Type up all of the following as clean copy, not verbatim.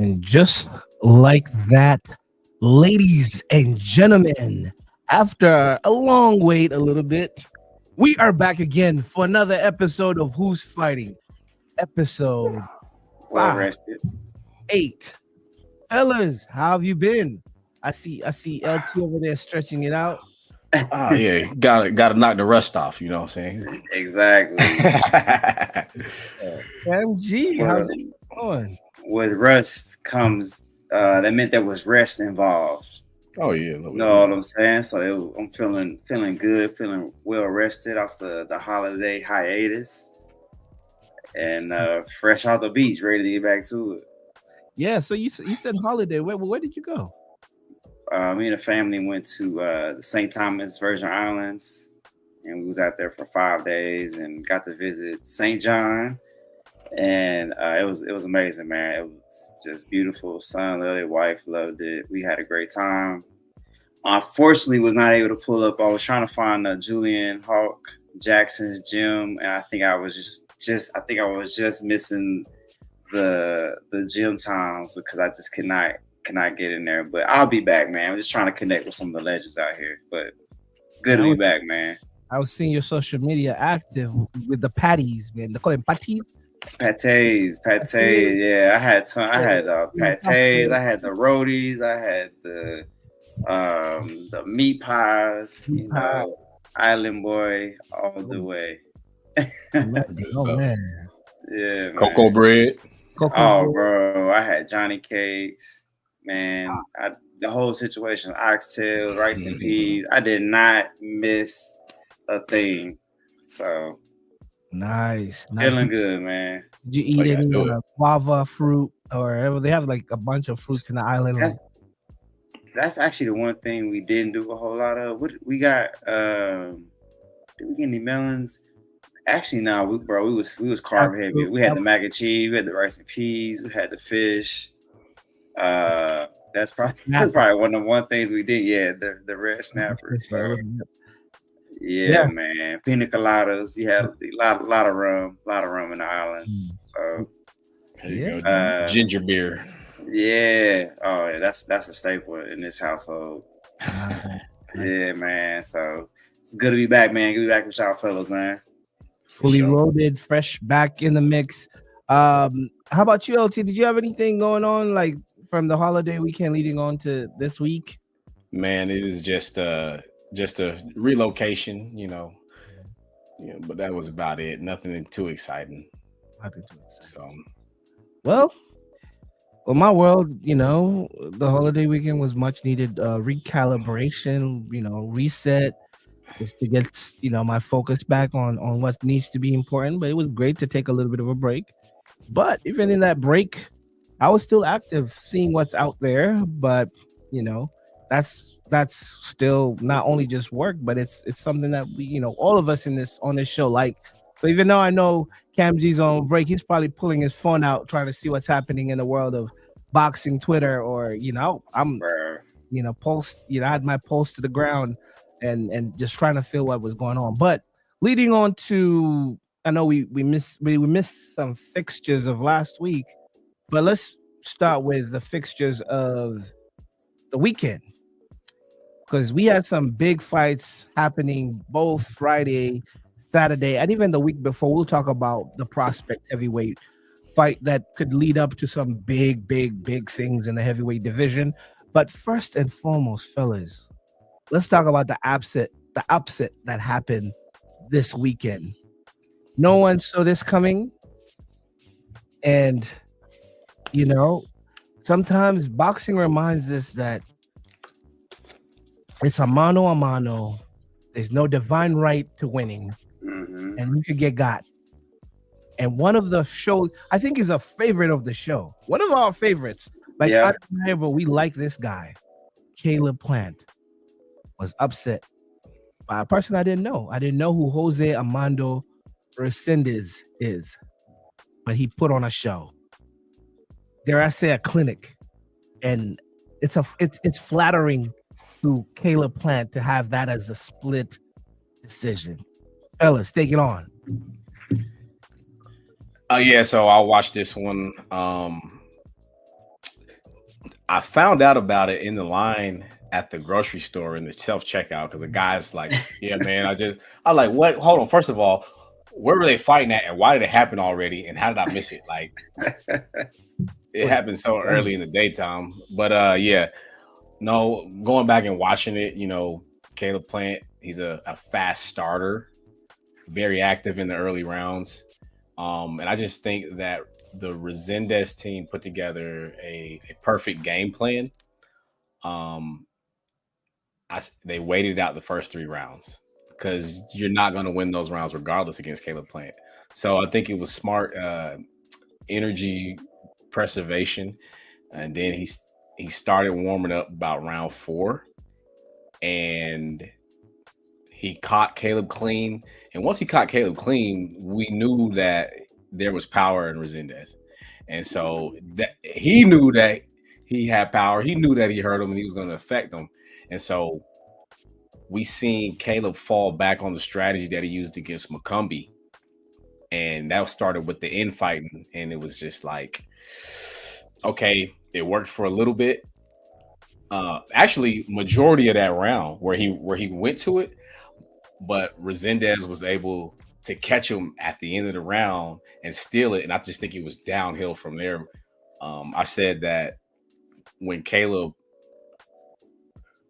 And just like that, ladies and gentlemen, after a long wait, a little bit, we are back again for another episode of Who's Fighting? Episode Well five, rested. 8. Fellas, how have you been? I see LT over there stretching it out. Oh yeah, gotta knock the rust off. You know what I'm Exactly. saying? Kam Gee, how's Well, it going? with rust comes that meant there was rest involved. Oh yeah, You know what I'm saying? So I'm feeling good, feeling well rested off the holiday hiatus, and fresh out the beach, ready to get back to it. Yeah, so you said holiday. Where did you go? Me and the family went to the St. Thomas Virgin Islands, and we was out there for 5 days and got to visit St. John. And it was amazing, man. It was just beautiful. Son loved it, wife loved it. We had a great time. Unfortunately, was not able to pull up. I was trying to find Julian Hawk Jackson's gym, and I think I was just missing the gym times because I just cannot get in there. But I'll be back, man. I'm just trying to connect with some of the legends out here. But good to be back, man. I was seeing your social media active with the patties, man. They call them patties. Pates. Yeah, I had pates. I had the roadies. I had the meat pies. You know, Island Boy all the way. Oh man, Yeah, man. Cocoa bread. Oh, bro, I had Johnny cakes, man. The whole situation, oxtail, rice and peas. I did not miss a thing. So nice. feeling good, man. Did you eat any guava fruit or they have like a bunch of fruits in the island? That's actually the one thing we didn't do a whole lot of. What we got? Did we get any melons? Actually, no, we was carb heavy. We had the mac and cheese, we had the rice and peas, we had the fish. That's probably one things we did. Yeah, the red snappers. So, yeah, man, pina coladas. You had a lot of rum in the islands. So there you go. Ginger beer. Yeah. Oh, yeah. That's a staple in this household. Yeah, man. So it's good to be back, man. Good to be back with y'all fellas, man. Fully loaded, fresh, back in the mix. How about you, LT? Did you have anything going on like from the holiday weekend leading on to this week? Man, it was just a relocation, but that was about it. Nothing too exciting. So, well, my world, the holiday weekend was much needed recalibration, reset, just to get my focus back on what needs to be important. But it was great to take a little bit of a break. But even in that break, I was still active, seeing what's out there. But that's still not only just work, but it's something that we, all of us on this show like. So even though I know Kam Gee's on break, he's probably pulling his phone out trying to see what's happening in the world of boxing Twitter, or I'm post, I had my pulse to the ground and just trying to feel what was going on. But leading on to, I know we missed some fixtures of last week, but let's start with the fixtures of the weekend, because we had some big fights happening both Friday, Saturday, and even the week before. We'll talk about the prospect heavyweight fight that could lead up to some big things in the heavyweight division. But first and foremost, fellas, let's talk about the upset that happened this weekend. No one saw this coming. And, sometimes boxing reminds us that it's a mano a mano. There's no divine right to winning. Mm-hmm. And you could get got. And one of the shows, I think, is a favorite of the show. One of our favorites. Like, we like this guy. Caleb Plant was upset by a person I didn't know. I didn't know who Jose Armando Resendiz is, but he put on a show. Dare I say a clinic. And it's flattering to Caleb Plant to have that as a split decision. Fellas, take it on. Yeah, so I watched this one. I found out about it in the line at the grocery store in the self checkout because the guy's like, "Yeah, man, I'm like, what? Hold on. First of all, where were they fighting at, and why did it happen already, and how did I miss it? Like, it happened so early in the daytime." But yeah, no, going back and watching it, Caleb Plant, he's a fast starter, very active in the early rounds. And I just think that the Resendiz team put together a perfect game plan. They waited out the first 3 rounds because you're not going to win those rounds regardless against Caleb Plant. So I think it was smart energy preservation. And then he started warming up about round 4, and he caught Caleb clean. And once he caught Caleb clean, we knew that there was power in Resendiz. And so that he knew that he had power. He knew that he hurt him and he was going to affect him. And so we seen Caleb fall back on the strategy that he used against McCumbee. And that started with the infighting. And it was just like, okay, it worked for a little bit. Actually, majority of that round where he went to it, but Resendiz was able to catch him at the end of the round and steal it. And I just think it was downhill from there. I said that when Caleb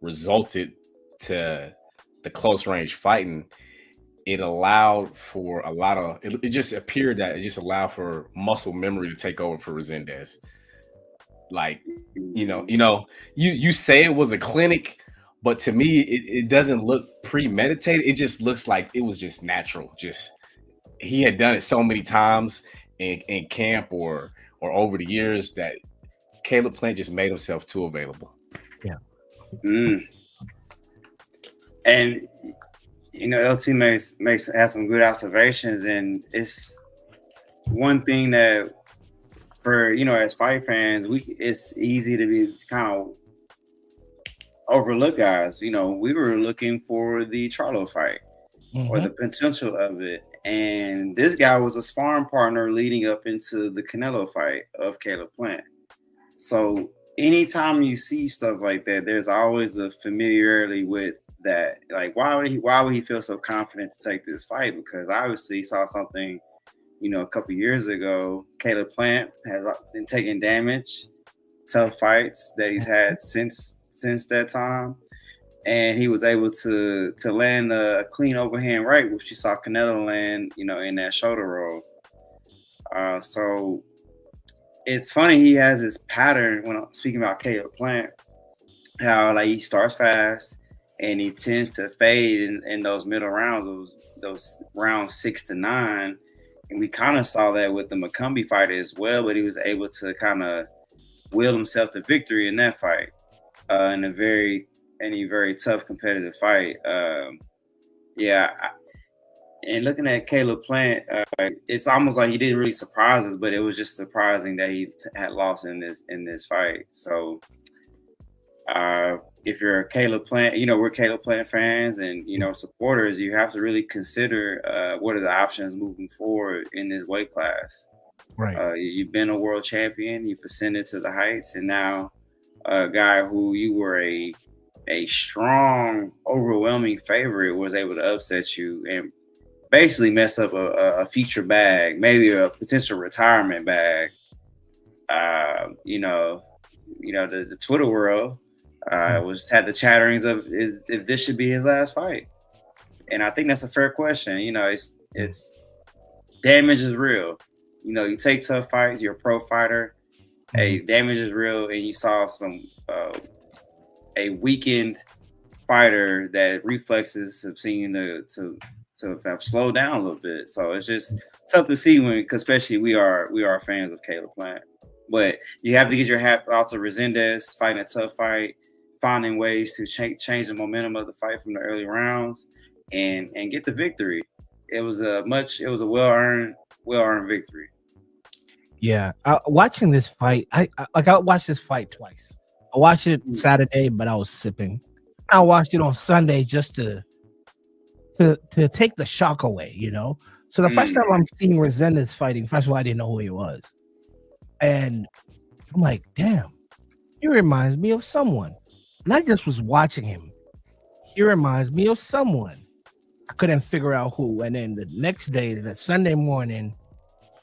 resulted to the close range fighting, it allowed for a lot of, it just appeared that it just allowed for muscle memory to take over for Resendiz. Like, you say it was a clinic, but to me, it doesn't look premeditated. It just looks like it was just natural. Just he had done it so many times in camp or over the years that Caleb Plant just made himself too available. Yeah. And LT has some good observations, and it's one thing that for as fight fans, it's easy to be kind of overlook guys. We were looking for the Charlo fight or the potential of it. And this guy was a sparring partner leading up into the Canelo fight of Caleb Plant. So anytime you see stuff like that, there's always a familiarity with that. Like, why would he feel so confident to take this fight? Because obviously he saw something, a couple years ago. Caleb Plant has been taking damage, tough fights that he's had since that time, and he was able to land a clean overhand right, which you saw Canelo land, in that shoulder roll. So it's funny, he has this pattern when I'm speaking about Caleb Plant, how he starts fast and he tends to fade in those middle rounds, those rounds 6 to 9. And we kind of saw that with the McCumbee fight as well, but he was able to kind of will himself to victory in that fight, in a very tough competitive fight. And looking at Caleb Plant, it's almost like he didn't really surprise us, but it was just surprising that he had lost in this fight. So if you're a Caleb Plant, we're Caleb Plant fans and, supporters, you have to really consider what are the options moving forward in this weight class. Right. You've been a world champion, you've ascended to the heights, and now a guy who you were a strong, overwhelming favorite was able to upset you and basically mess up a future bag, maybe a potential retirement bag. The Twitter world had the chatterings of if this should be his last fight, and I think that's a fair question. It's damage is real. You take tough fights. You're a pro fighter. Hey, damage is real, and you saw a weakened fighter that reflexes have seen to have slowed down a little bit. So it's just tough to see because especially we are fans of Caleb Plant. But you have to get your hat off to Resendiz, fighting a tough fight, finding ways to change the momentum of the fight from the early rounds and get the victory. It was a well-earned victory. Yeah. Watching this fight, I watched this fight twice. I watched it Saturday, but I was sipping. I watched it on Sunday just to take the shock away, So the first time I'm seeing Resendiz fighting, first of all, I didn't know who he was. And I'm like, damn, he reminds me of someone. And I just was watching him. He reminds me of someone. I couldn't figure out who. And then the next day, the Sunday morning,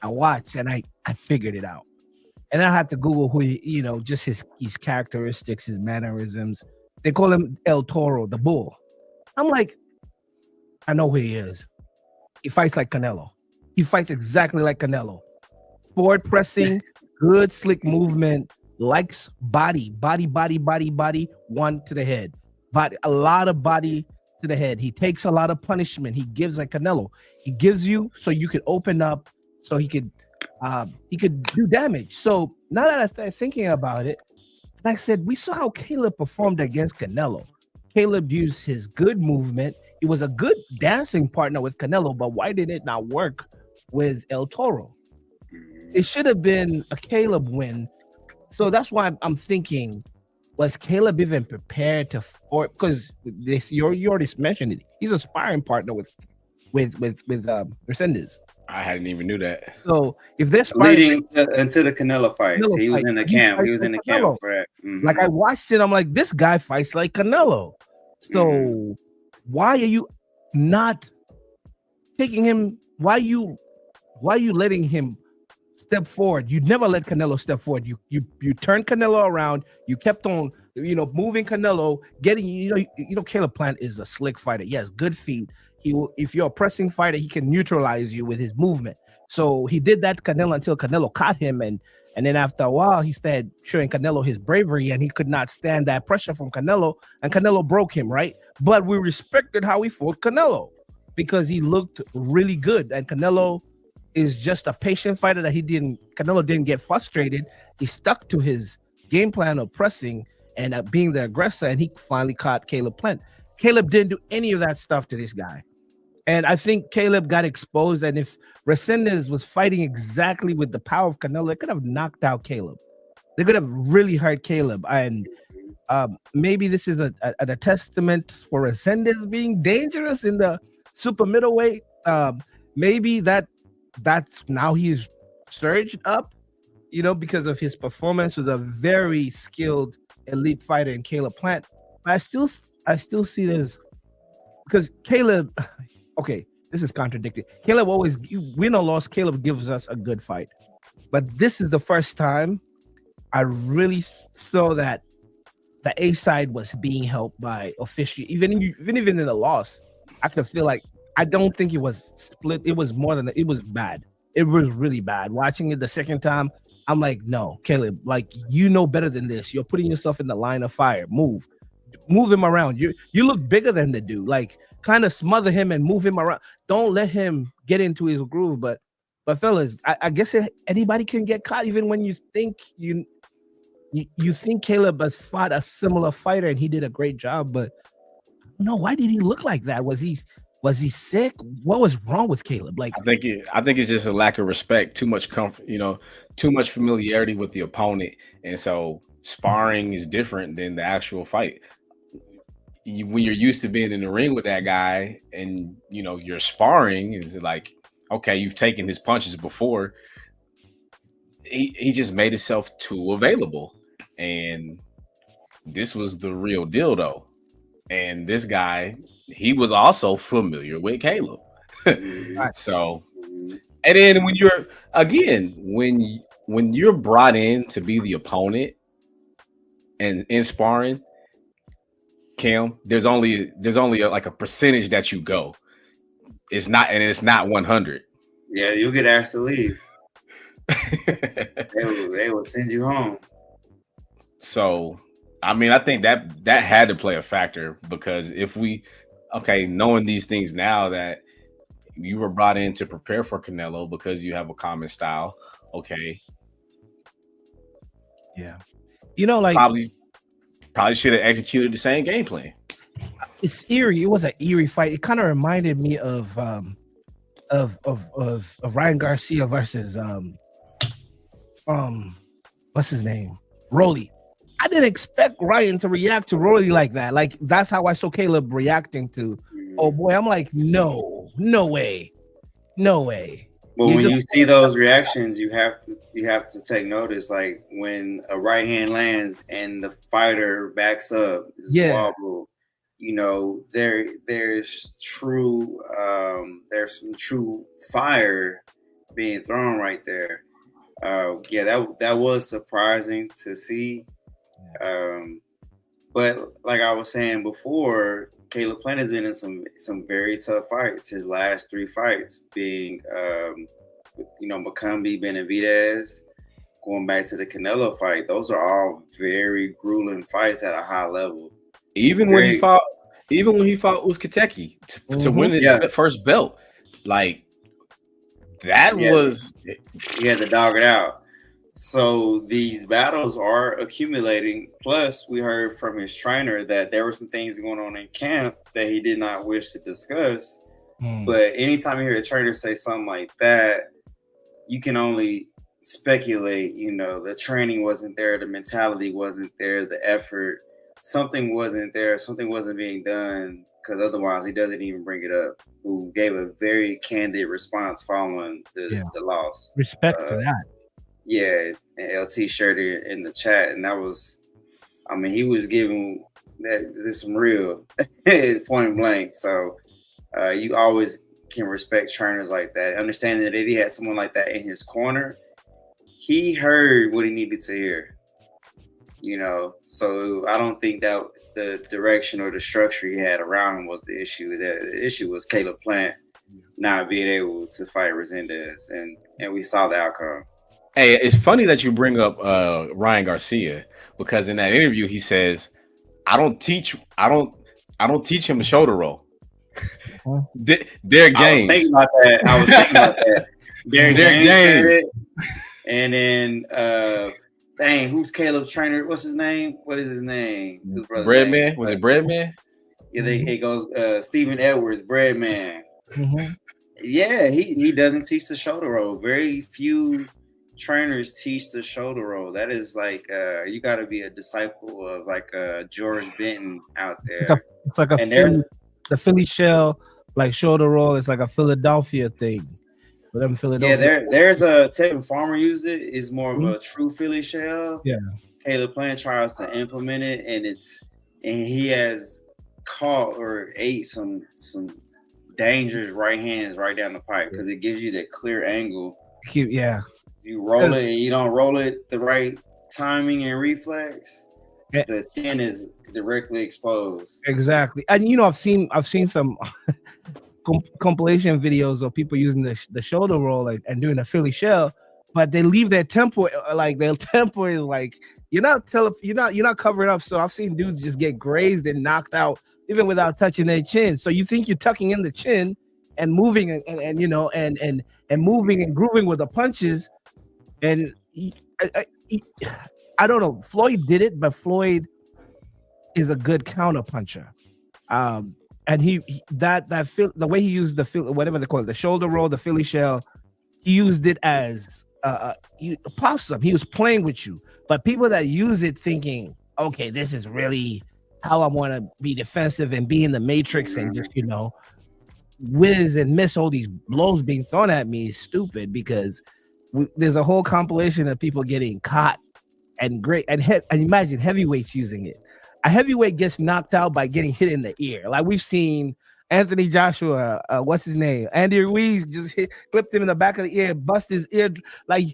I watched and I figured it out. And I had to Google who just his characteristics, his mannerisms. They call him El Toro, the bull. I'm like, I know who he is. He fights like Canelo. He fights exactly like Canelo. Forward pressing, good slick movement, likes body, one to the head. But a lot of body to the head. He takes a lot of punishment. He gives like Canelo. He gives you so you could open up, so he could do damage. So now that I started thinking about it, like I said, we saw how Caleb performed against Canelo. Caleb used his good movement. He was a good dancing partner with Canelo, but why did it not work with El Toro? It should have been a Caleb win. So that's why I'm thinking, was Caleb even prepared because this you already mentioned it. He's a sparring partner with Resendiz. I hadn't even knew that. So if they're leading into the Canelo fights, he was in the camp. He was in the camp for that. Mm-hmm. Like I watched it, I'm like, this guy fights like Canelo. So why are you not taking him? Why are you letting him step forward? You never let Canelo step forward. You turned Canelo around. You kept on, moving Canelo, getting, Caleb Plant is a slick fighter. Yes, good feet. If you're a pressing fighter, he can neutralize you with his movement. So he did that to Canelo until Canelo caught him, and then after a while, he started showing Canelo his bravery, and he could not stand that pressure from Canelo, and Canelo broke him, right? But we respected how he fought Canelo because he looked really good, and Canelo is just a patient fighter that Canelo didn't get frustrated. He stuck to his game plan of pressing and being the aggressor, and he finally caught Caleb Plant. Caleb didn't do any of that stuff to this guy. And I think Caleb got exposed. And if Resendiz was fighting exactly with the power of Canelo, they could have knocked out Caleb. They could have really hurt Caleb. And maybe this is a testament for Resendiz being dangerous in the super middleweight. Maybe that's now he's surged up, because of his performance with a very skilled elite fighter in Caleb Plant. But I still see this because Caleb. Okay, this is contradictory. Caleb always win or loss. Caleb gives us a good fight, but this is the first time I really saw that the A side was being helped by official. Even in the loss, I could feel like I don't think it was split. It was more than it was bad. It was really bad. Watching it the second time, I'm like, no, Caleb, like better than this. You're putting yourself in the line of fire. Move him around. You look bigger than the dude. Like kind of smother him and move him around. Don't let him get into his groove. But fellas, I guess anybody can get caught, even when you think you think Caleb has fought a similar fighter and he did a great job. But no, why did he look like that? Was he sick? What was wrong with Caleb? Like I think it's just a lack of respect, too much comfort, too much familiarity with the opponent, and so sparring is different than the actual fight. When you're used to being in the ring with that guy, and you're sparring, is like, okay, you've taken his punches before. He just made himself too available, and this was the real deal, though. And this guy, he was also familiar with Caleb. So, and then when you're brought in to be the opponent and in sparring, Cam, there's only like a percentage that you go. It's not 100. Yeah, you'll get asked to leave. they will send you home. So, I mean, I think that had to play a factor, because knowing these things now, that you were brought in to prepare for Canelo because you have a common style. Okay. Yeah. Probably should have executed the same game plan. It's eerie. It was an eerie fight. It kind of reminded me of Ryan Garcia versus what's his name? Rolly. I didn't expect Ryan to react to Rolly like that. Like that's how I saw Caleb reacting to. Oh boy, I'm like, no way. Well, But when you see those reactions, you have to take notice. Like when a right hand lands and the fighter backs up, wobble. You know, there's some true fire being thrown right there. That was surprising to see. But like I was saying before, Caleb Plant has been in some very tough fights. His last 3 fights being, Macombi, Benavidez, going back to the Canelo fight. Those are all very grueling fights at a high level. Even when he fought Uzkateki to win his first belt, like that was he had to dog it out. So these battles are accumulating. Plus, we heard from his trainer that there were some things going on in camp that he did not wish to discuss. But anytime you hear a trainer say something like that, you can only speculate. You know, the training wasn't there, the mentality wasn't there, the effort. Something wasn't there. Something wasn't being done, because otherwise he doesn't even bring it up. Who gave a very candid response following the loss. Respect to that. Yeah, and LT shared it in the chat, and that was, I mean, he was giving that some real point blank. So you always can respect trainers like that. Understanding that if he had someone like that in his corner, he heard what he needed to hear. You know, so I don't think that the direction or the structure he had around him was the issue. The issue was Caleb Plant not being able to fight Resendiz, and we saw the outcome. Hey, it's funny that you bring up Ryan Garcia, because in that interview he says, I don't teach him to shoulder roll. Their games. I was thinking about that. Their games said it. And then dang, who's Caleb's trainer? What's his name? What is his name? Breadman? Was it Breadman? Yeah, it goes Stephen Edwards, Breadman. Yeah, he doesn't teach the shoulder roll. Very few trainers teach the shoulder roll. That is like you got to be a disciple of like George Benton out there. It's like the Philly shell, like shoulder roll. It's like a Philadelphia thing. But I'm Philadelphia. Yeah, there's a Tevin Farmer used it. It's more of a true Philly shell. Yeah, Caleb Plant tries to implement it, and he has caught or ate some dangerous right hands right down the pipe, because it gives you that clear angle. Yeah. You roll it and you don't roll it the right timing and reflex, the chin is directly exposed. Exactly. And I've seen some compilation videos of people using the shoulder roll and doing a Philly shell, but they leave their tempo, like their tempo is like you're not covering up. So I've seen dudes just get grazed and knocked out even without touching their chin. So you think you're tucking in the chin and moving and moving and grooving with the punches. And I don't know. Floyd did it, but Floyd is a good counter puncher. And the way he used whatever they call it, the shoulder roll, the Philly shell, he used it as a possum. He was playing with you. But people that use it thinking, okay, this is really how I want to be defensive and be in the matrix and just whiz and miss all these blows being thrown at me is stupid, because there's a whole compilation of people getting caught and imagine heavyweights using it. A heavyweight gets knocked out by getting hit in the ear. Like we've seen Anthony Joshua, what's his name? Andy Ruiz just clipped him in the back of the ear, bust his ear. Like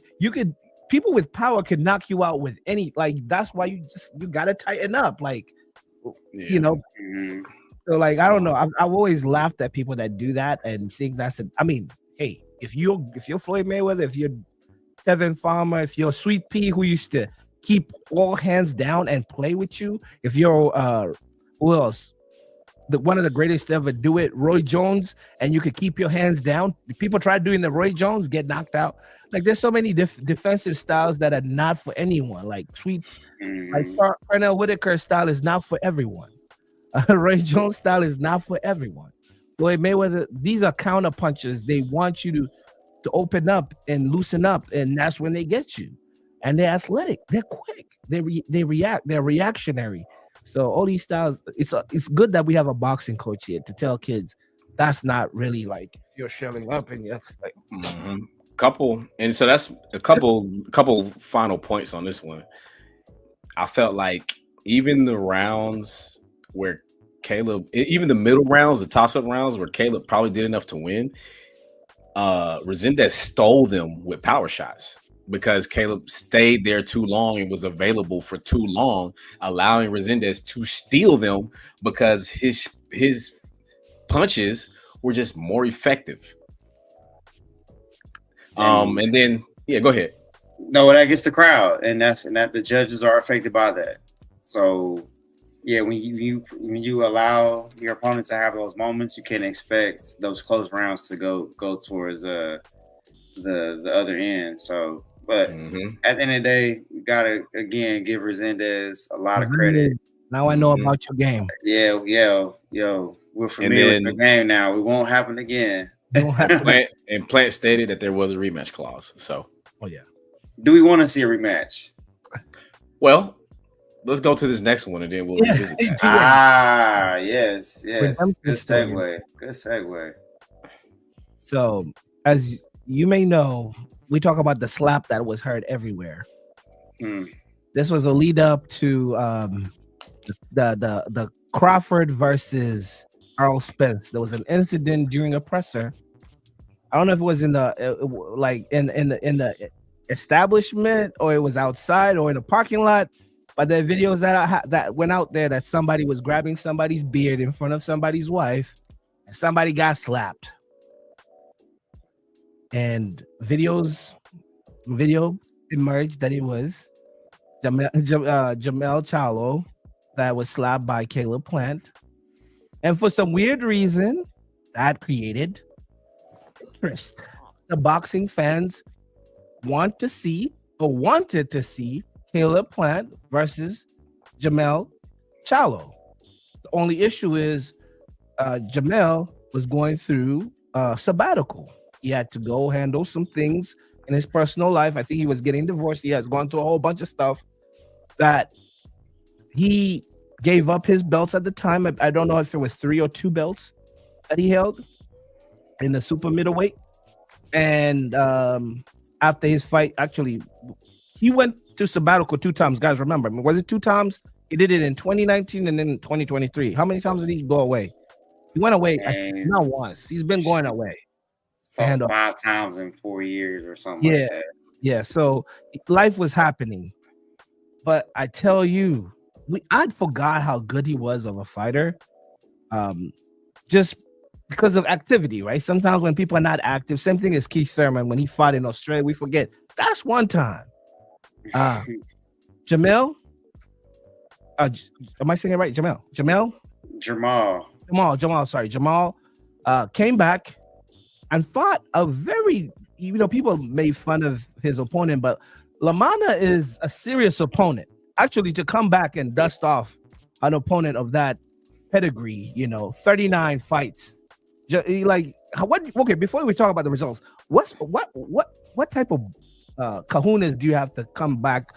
people with power could knock you out with any, like that's why you gotta tighten up. Like, So like, I don't know. I've always laughed at people that do that and think hey, if you're Floyd Mayweather, if you're Tevin Farmer, if you're Sweet Pea, who used to keep all hands down and play with you, if you're who else? One of the greatest to ever do it, Roy Jones, and you could keep your hands down. People try doing the Roy Jones, get knocked out. Like there's so many defensive styles that are not for anyone. Like like Pernell Whitaker style is not for everyone. Roy Jones style is not for everyone. Floyd Mayweather, these are counter punches. They want you to open up and loosen up, and that's when they get you. And they're athletic. They're quick. They react. They're reactionary. So all these styles, it's good that we have a boxing coach here to tell kids that's not really like if you're shelling up and you're like. And so that's a couple final points on this one. I felt like even the rounds where even the middle rounds, the toss-up rounds where Caleb probably did enough to win, Resendiz stole them with power shots because Caleb stayed there too long and was available for too long, allowing Resendiz to steal them because his punches were just more effective. And then go ahead. No, that gets the crowd, and that the judges are affected by that. So yeah, when you allow your opponent to have those moments, you can expect those close rounds to go towards the other end. So, but at the end of the day, you gotta again give Resendiz a lot of credit. Now I know about your game. Yeah, we're familiar with the game now. It won't happen again. Plant stated that there was a rematch clause. So, do we want to see a rematch? Well, let's go to this next one and then we'll revisit that. Yes. Good segue. So, as you may know, we talk about the slap that was heard everywhere. This was a lead up to the Crawford versus Earl Spence. There was an incident during a presser. I don't know if it was in the in the establishment or it was outside or in a parking lot. But the videos that went out there that somebody was grabbing somebody's beard in front of somebody's wife, and somebody got slapped. And video emerged that it was Jamel Charlo that was slapped by Caleb Plant. And for some weird reason, that created interest. The boxing fans wanted to see Caleb Plant versus Jamel Charlo. The only issue is Jamel was going through sabbatical. He had to go handle some things in his personal life. I think he was getting divorced. He has gone through a whole bunch of stuff that he gave up his belts at the time. I don't know if it was 3 or 2 belts that he held in the super middleweight. And after his fight, actually, he went to sabbatical 2 times. Guys, remember, was it 2 times? He did it in 2019 and then in 2023. How many times did he go away? He went away not once. He's been going away. And 5 times in 4 years or something like that. Yeah, so life was happening. But I tell you, I forgot how good he was of a fighter. Just because of activity, right? Sometimes when people are not active, same thing as Keith Thurman when he fought in Australia, we forget. That's one time. Jamel, am I saying it right? Jamal came back and fought a very, people made fun of his opponent, but Lamana is a serious opponent. Actually, to come back and dust off an opponent of that pedigree, 39 fights. Okay, before we talk about the results, what type of kahunas do you have to come back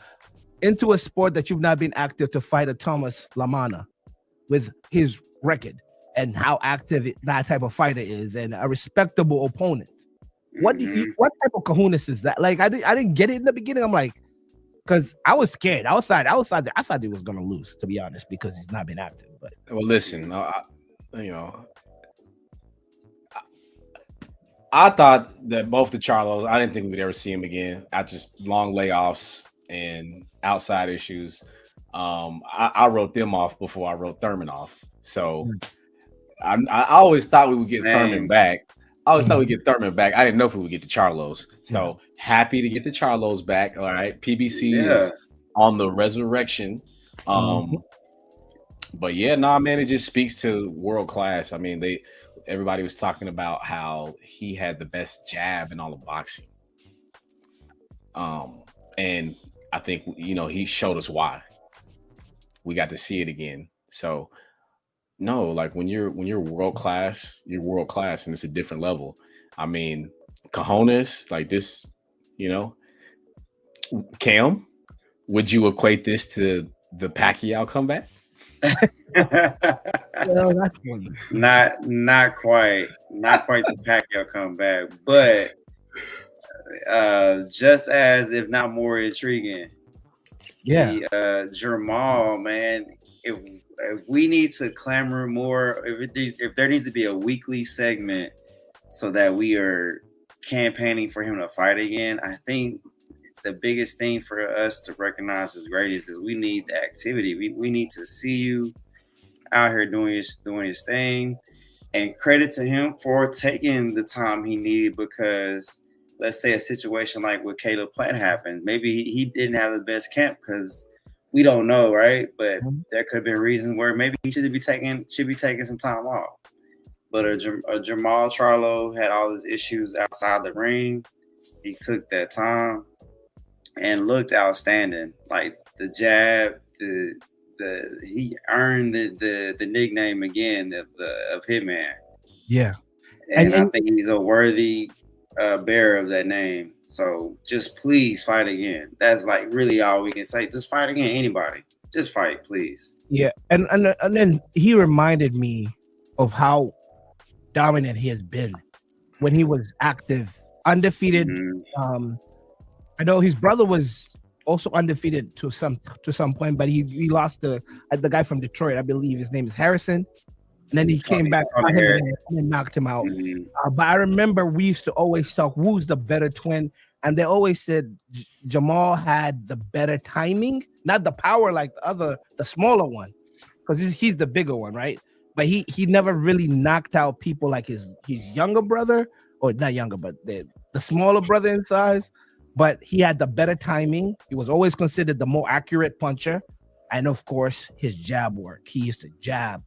into a sport that you've not been active to fight a Thomas Lamana with his record and how active that type of fighter is and a respectable opponent? What type of kahunas is that? Like, I didn't get it in the beginning. I'm like, because I was scared. I thought he was gonna lose, to be honest, because he's not been active. But listen, I thought that both the Charlos, I didn't think we would ever see him again after just long layoffs and outside issues. I wrote them off before I wrote Thurman off. So I always thought we would get Thurman back. I didn't know if we would get the Charlos. So happy to get the Charlos back. All right. PBC is on the resurrection. But man, it just speaks to world class. I mean, everybody was talking about how he had the best jab in all of boxing. And I think, he showed us why. We got to see it again. So no, like when you're world class, and it's a different level. I mean, cojones like this, Cam, would you equate this to the Pacquiao comeback? Not quite the Pacquiao comeback, but just as, if not more, intriguing. Yeah. Jamal, man, if we need to clamor more, if there needs to be a weekly segment so that we are campaigning for him to fight again, I think the biggest thing for us to recognize his greatness is we need the activity. We need to see you out here doing his thing, and credit to him for taking the time he needed, because let's say a situation like with Caleb Plant happened, maybe he didn't have the best camp, because we don't know, right? But there could have been reasons where maybe he should be taking some time off. But a Jamal Charlo had all his issues outside the ring. He took that time and looked outstanding. Like the jab, he earned the nickname again of Hitman. Yeah, and I think he's a worthy bearer of that name. So just please fight again. That's like really all we can say. Just fight again. Anybody, just fight, please. Yeah, and then he reminded me of how dominant he has been when he was active, undefeated. Mm-hmm. I know his brother was also undefeated to some point, but he lost the guy from Detroit. I believe his name is Harrison. And then he came back and knocked him out. Mm-hmm. But I remember we used to always talk, who's the better twin? And they always said Jamal had the better timing, not the power like the smaller one, because he's the bigger one, right? But he never really knocked out people like his younger brother, or not younger, but the smaller brother in size. But he had the better timing. He was always considered the more accurate puncher. And of course, his jab work. He used to jab,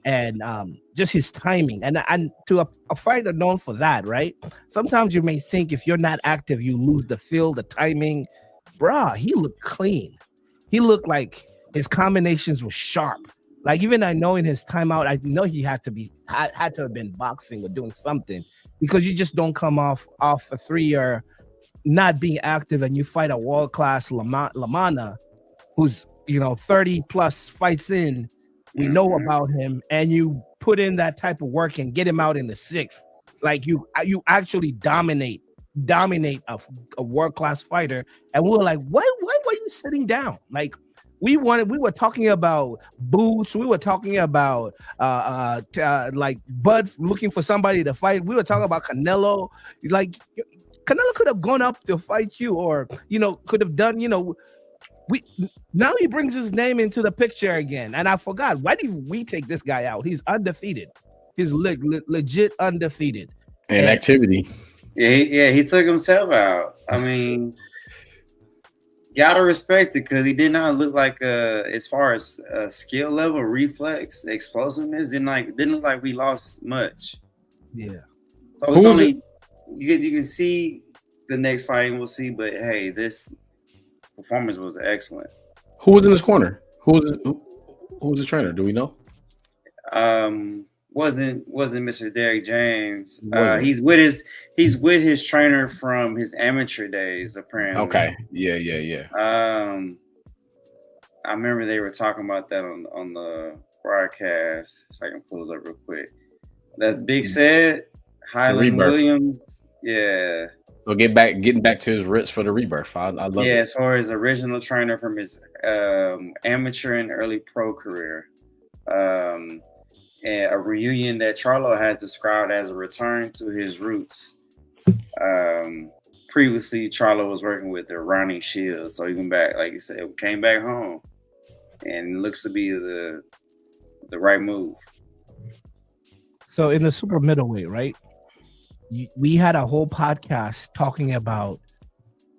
and just his timing. And to a fighter known for that, right? Sometimes you may think if you're not active, you lose the feel, the timing. Bruh, he looked clean. He looked like his combinations were sharp. Like even I know in his timeout, I know he had to have been boxing or doing something, because you just don't come off a 3 or not being active and you fight a world-class Lamana who's 30 plus fights in. We know about him, and you put in that type of work and get him out in the 6th. Like you actually dominate a world-class fighter. And we were like, why were you sitting down? Like we were talking about Boots, we were talking about like Bud looking for somebody to fight. We were talking about Canelo. Like Canelo could have gone up to fight you, or could have done, now he brings his name into the picture again. And I forgot, why did we take this guy out? He's undefeated. He's legit undefeated. And activity. Yeah, he took himself out. I mean, gotta respect it, because he did not look like as far as skill level, reflex, explosiveness, didn't look like we lost much. Yeah. So it's only you can see the next fight and we'll see, but hey, this performance was excellent. Who was in his corner? Who was the trainer? Do we know? Wasn't Mr. Derek James. He's with his trainer from his amateur days, apparently. Okay. Yeah. I remember they were talking about that on the broadcast. If I can pull it up real quick. That's Big Said, Highland Williams. Yeah. So getting back to his roots for the rebirth. I love it. Yeah, as far as original trainer from his amateur and early pro career. And a reunion that Charlo has described as a return to his roots. Previously, Charlo was working with the Ronnie Shields, so he went back, like you said, came back home, and it looks to be the right move. So in the super middleweight, right? We had a whole podcast talking about,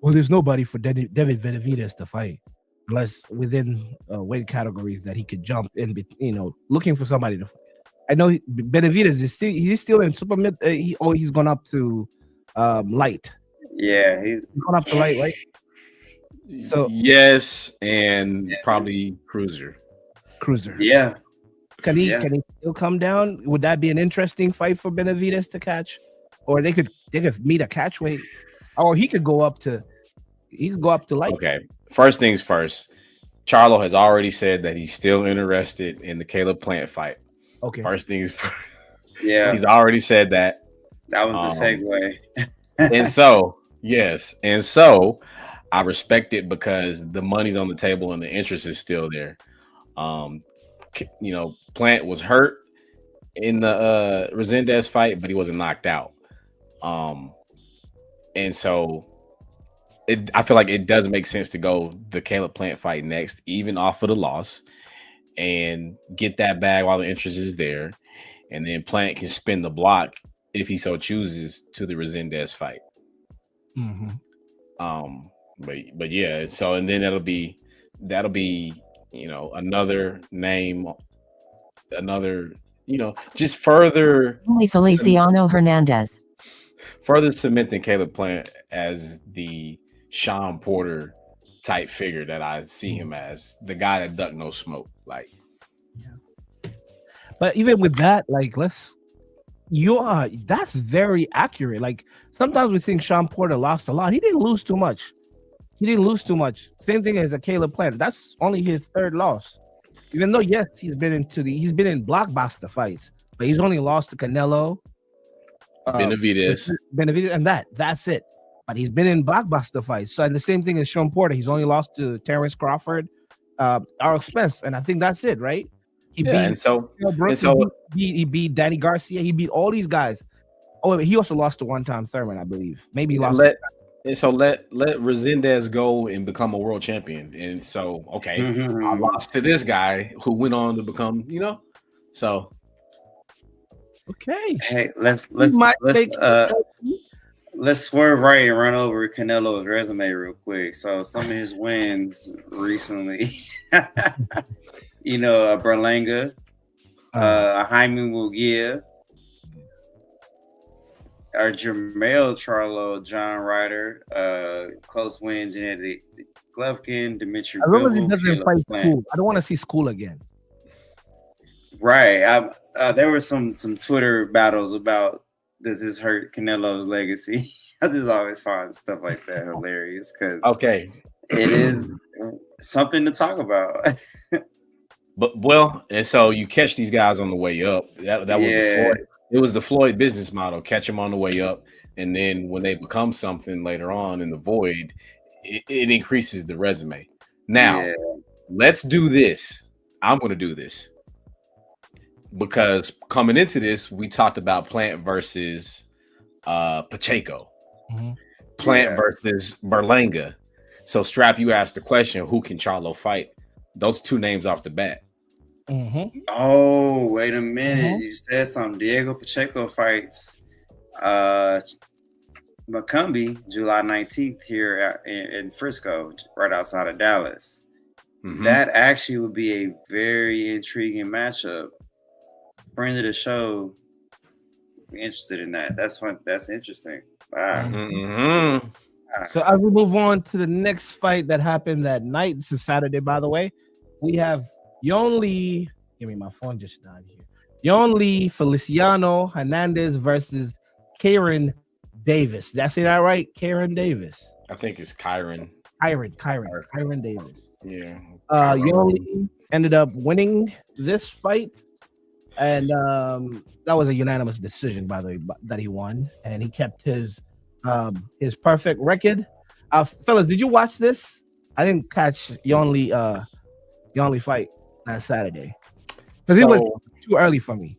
well, there's nobody for David Benavidez to fight, unless within weight categories that he could jump in, looking for somebody to fight. I know Benavidez he's still in super mid. He's gone up to light. Yeah, he's gone up to light, right? So yes, and probably cruiser. Yeah. Can he still come down? Would that be an interesting fight for Benavidez to catch? Or they could meet a catch weight, or he could go up to light. Okay. First things first. Charlo has already said that he's still interested in the Caleb Plant fight. Okay. First things first. Yeah. He's already said that. That was the segue. And so, yes, and so I respect it because the money's on the table and the interest is still there. Um, Plant was hurt in the Resendiz fight, but he wasn't knocked out. Um, and so I feel like it does make sense to go the Caleb Plant fight next, even off of the loss, and get that bag while the interest is there, and then Plant can spin the block if he so chooses to the Resendiz fight. Mm-hmm. But yeah, so and then that'll be another name, another just further Feliciano Hernandez, further cementing Caleb Plant as the Sean Porter type figure that I see him as, the guy that duck no smoke. Like, yeah. But even with that, like, that's very accurate. Like, sometimes we think Sean Porter lost a lot. He didn't lose too much. Same thing as a Caleb Plant. That's only his third loss. Even though, yes, he's been in blockbuster fights, but he's only lost to Canelo, Benavidez, and that's it. But he's been in blockbuster fights. So, and the same thing as Sean Porter, he's only lost to Terrence Crawford, Errol Spence, and I think that's it, right? He beat Danny Garcia. He beat all these guys. Oh, he also lost to one-time Thurman, I believe. Maybe he lost. Let Resendiz go and become a world champion. And so, okay, I lost to this guy who went on to become, so. Okay. Hey, let's swerve right and run over Canelo's resume real quick. So some of his wins recently, Berlanga, Jaime Mugia, Jermell Charlo, John Ryder, close wins in the Golovkin, Dimitri. As long as he doesn't fight School, I don't want to see School again. Right. There were some Twitter battles about, does this hurt Canelo's legacy? I just always find stuff like that hilarious because it is something to talk about. And so you catch these guys on the way up. That was the Floyd business model. Catch them on the way up, and then when they become something later on in the void, it increases the resume. Now, let's do this. I'm going to do this because coming into this, we talked about Plant versus Pacheco, Plant versus Berlanga. So, Strap, you asked the question, who can Charlo fight? Those two names off the bat. Oh, wait a minute. You said something. Diego Pacheco fights Macumbi July 19th here in Frisco, right outside of Dallas. That actually would be a very intriguing matchup. Friend of the show, be interested in that. That's interesting. Wow. So as we move on to the next fight that happened that night, this is Saturday, by the way, we have Yonli. Give me my phone just died here. Yonli Feliciano Hernandez versus Karen Davis. Did I say that right? Karen Davis. I think it's Kyron Davis. Yeah. Yonli ended up winning this fight. And that was a unanimous decision, by the way, that he won, and he kept his perfect record. Fellas, did you watch this? I didn't catch Yonli fight last Saturday because it was too early for me.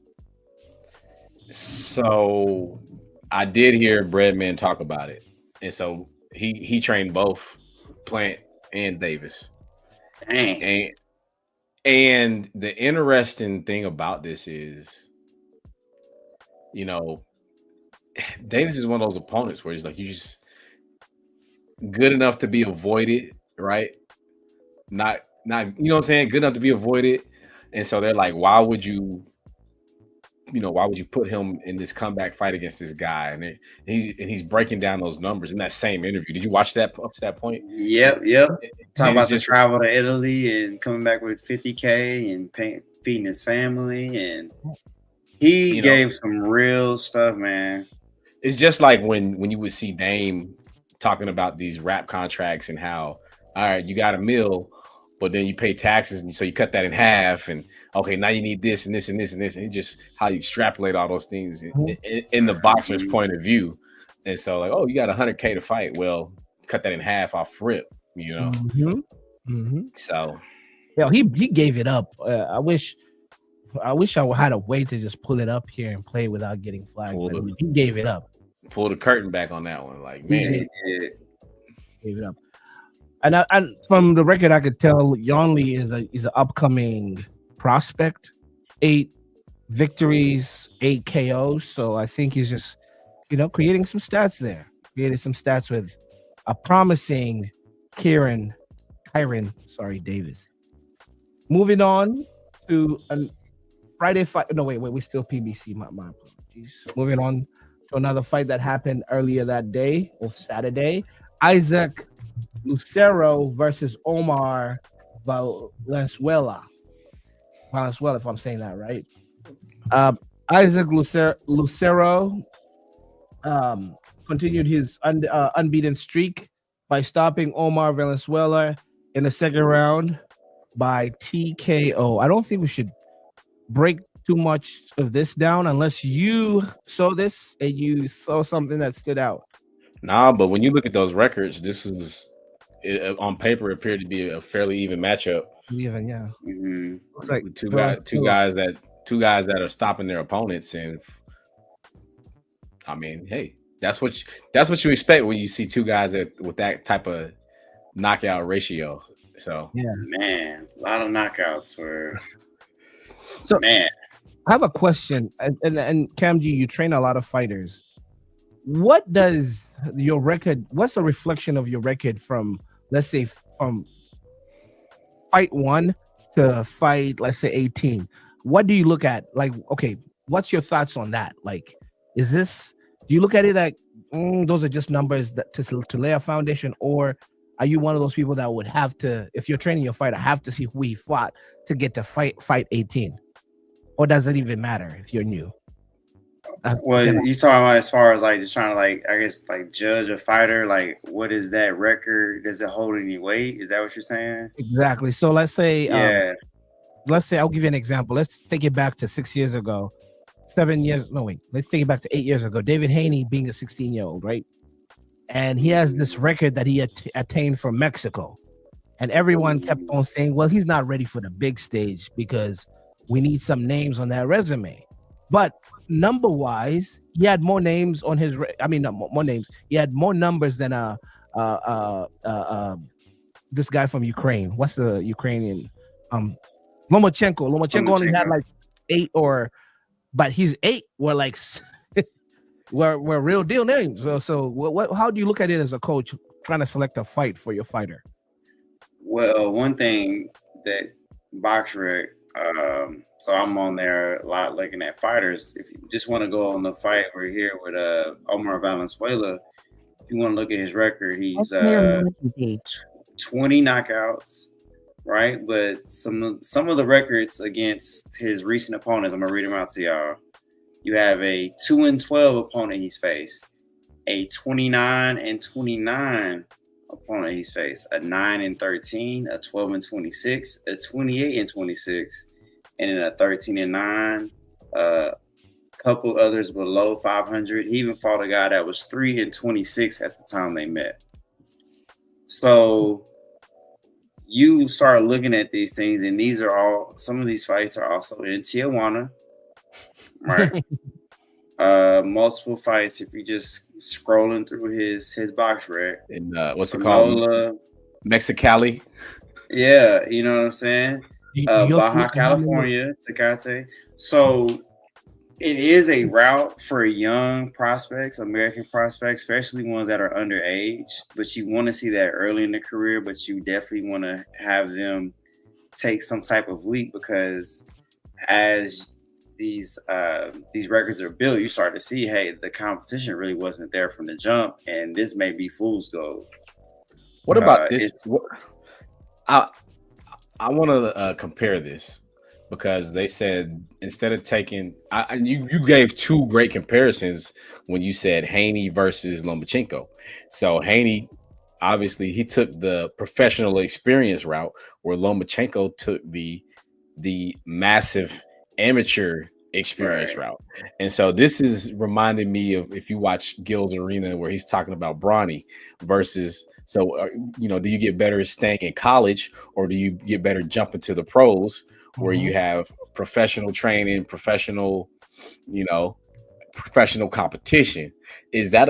So I did hear Breadman talk about it, and so he trained both Plant and Davis. Dang. And the interesting thing about this is, Davis is one of those opponents where he's like, you just good enough to be avoided, right? Not, you know what I'm saying? Good enough to be avoided. And so they're like, why would you put him in this comeback fight against this guy? And he's breaking down those numbers in that same interview. Did you watch that up to that point? Yep. Talking about the travel to Italy and coming back with $50K and feeding his family, and he gave some real stuff, man. It's just like when you would see Dame talking about these rap contracts and how, all right, you got a meal, but then you pay taxes, and so you cut that in half, and okay, now you need this and this and this and this, and just how you extrapolate all those things in the boxer's point of view. And so like, oh, you got 100K to fight. Well, cut that in half off rip, you know. So he gave it up. I wish I had a way to just pull it up here and play without getting flagged. He gave it up. Pull the curtain back on that one. Like, man, he gave it up. And from the record, I could tell Yonli is an upcoming prospect. 8 victories, 8 KOs. So I think he's just, creating some stats there. Created some stats with a promising Kyron Davis. Moving on to a Friday fight. No, wait, we still PBC. My apologies. Moving on to another fight that happened earlier that day, or Saturday. Isaac Lucero versus Omar Valenzuela. Valenzuela, if I'm saying that right. Isaac Lucero continued his unbeaten streak by stopping Omar Valenzuela in the second round by TKO. I don't think we should break too much of this down unless you saw this and you saw something that stood out. Nah, but when you look at those records, this was on paper appeared to be a fairly even matchup. Even, yeah. Mm-hmm. It's like two guys that are stopping their opponents, and I mean, hey, that's what you expect when you see two guys with that type of knockout ratio. So yeah, man, a lot of knockouts for. So man, I have a question, and Kam Gee, you train a lot of fighters. What does your record? What's a reflection of your record from, let's say, from fight 1 to fight, let's say, 18? What do you look at? Like, okay, what's your thoughts on that? Like, do you look at it like those are just numbers that to lay a foundation, or are you one of those people that would have to, if you're training your fighter, have to see who he fought to get to fight 18? Or does it even matter if you're new? Well, you talking about as far as like just trying to like, I guess, like judge a fighter, like what is that record? Does it hold any weight? Is that what you're saying? Exactly. So let's say, let's say I'll give you an example. Let's take it back to 6 years ago, 7 years. No, wait. Let's take it back to 8 years ago. David Haney being a 16-year-old, right? And he has this record that he attained from Mexico. And everyone kept on saying, well, he's not ready for the big stage because we need some names on that resume. But number-wise, he had more names on his more names. He had more numbers than this guy from Ukraine. What's the Ukrainian? Lomachenko. Lomachenko only had like 8 but he's 8 were like were real deal names. So how do you look at it as a coach trying to select a fight for your fighter? Well, one thing that BoxRec, so I'm on there a lot looking at fighters. If you just want to go on the fight, we're here with Omar Valenzuela. If you want to look at his record, he's 20 knockouts, right? But some of the records against his recent opponents, I'm gonna read them out to y'all. You have a 2-12 opponent he's faced, a 29-29 opponent he's faced, a 9-13, a 12-26, a 28-26, and then a 13-9. Couple others below 500. He even fought a guy that was 3-26 at the time they met. So you start looking at these things, and some of these fights are also in Tijuana, right? Multiple fights. If you just scrolling through his BoxRec, and what's it called? Mexicali. Yeah, you know what I'm saying. Baja California, Tecate. So it is a route for young prospects, American prospects, especially ones that are underage. But you want to see that early in the career, but you definitely want to have them take some type of leap, because as these records are built, you start to see, hey, the competition really wasn't there from the jump, and this may be fool's gold. What about this? I want to compare this, because they said instead of taking, you gave 2 great comparisons when you said Haney versus Lomachenko. So Haney, obviously, he took the professional experience route, where Lomachenko took the massive amateur experience route. And so this is reminding me of if you watch Gil's Arena where he's talking about Bronny versus do you get better staying in college or do you get better jumping to the pros where you have professional training, professional competition? Is that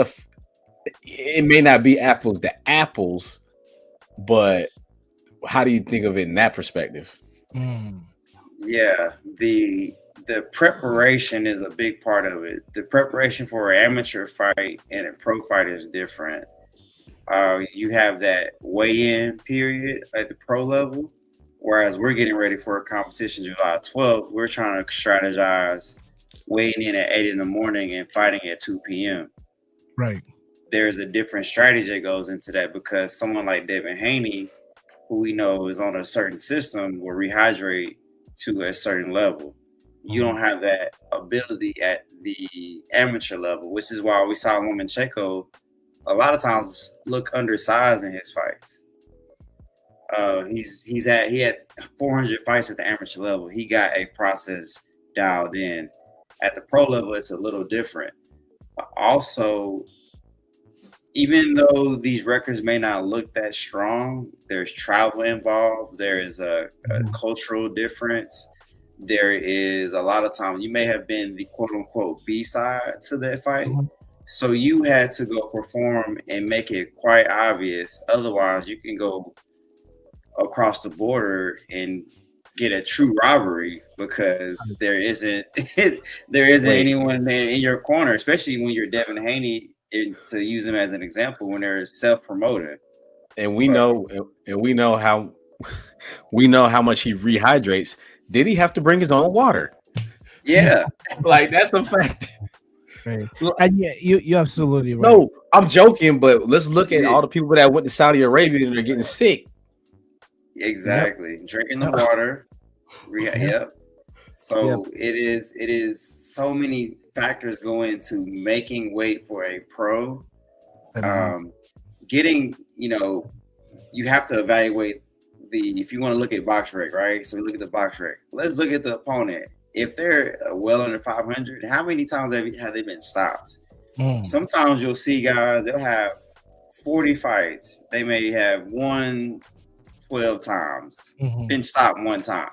it may not be apples to apples, but how do you think of it in that perspective? Yeah, the preparation is a big part of it. The preparation for an amateur fight and a pro fight is different. You have that weigh-in period at the pro level, whereas we're getting ready for a competition July 12th. We're trying to strategize weighing in at 8 in the morning and fighting at 2 p.m. Right. There's a different strategy that goes into that because someone like Devin Haney, who we know is on a certain system, will rehydrate to a certain level. You don't have that ability at the amateur level, which is why we saw Lomachenko a lot of times look undersized in his fights. He had 400 fights at the amateur level. He got a process dialed in. At the pro level, it's a little different. Also, even though these records may not look that strong, there's travel involved. There is a cultural difference. There is a lot of times you may have been the quote unquote B side to that fight. So you had to go perform and make it quite obvious. Otherwise, you can go across the border and get a true robbery because there isn't anyone in your corner, especially when you're Devin Haney, to use him as an example, when they're self-promoting. And we know how much he rehydrates. Did he have to bring his own water? Yeah. Like that's a fact. Right. And yeah, you're absolutely right. No, I'm joking, but let's look at all the people that went to Saudi Arabia and they're getting sick. Exactly. Yep. Drinking the water. Yep. So it is so many factors go into making weight for a pro. Getting, you have to evaluate if you want to look at box rec, right? So we look at the box rec. Let's look at the opponent. If they're well under 500, how many times have they been stopped? Sometimes you'll see guys, they'll have 40 fights. They may have won 12 times, been stopped one time.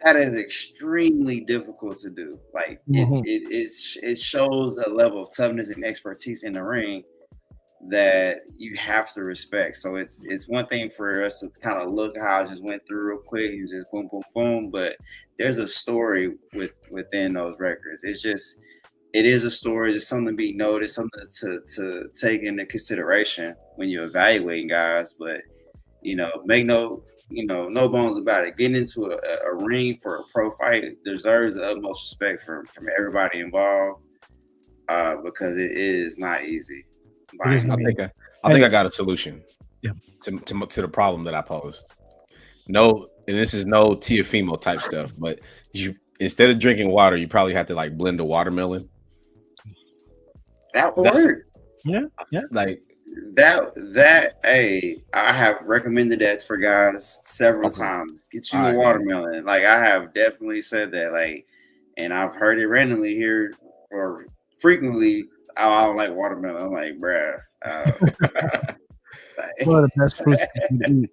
That is extremely difficult to do. Like it shows a level of toughness and expertise in the ring that you have to respect. So it's one thing for us to kind of look how I just went through real quick. You just boom, boom, boom. But there's a story within those records. It is a story. It's something to be noticed, something to take into consideration when you're evaluating guys. But make no bones about it. Getting into a ring for a pro fight deserves the utmost respect from everybody involved because it is not easy. I think I got a solution. Yeah. To the problem that I posed. No, and this is no Tiafimo type stuff, but you instead of drinking water, you probably have to like blend a watermelon. That would work. Yeah. Like that. Hey, I have recommended that for guys several times. Get you a watermelon. Like I have definitely said that. Like, and I've heard it randomly here or frequently. Oh, I don't like watermelon. I'm like, bruh. One of the best fruits you can eat.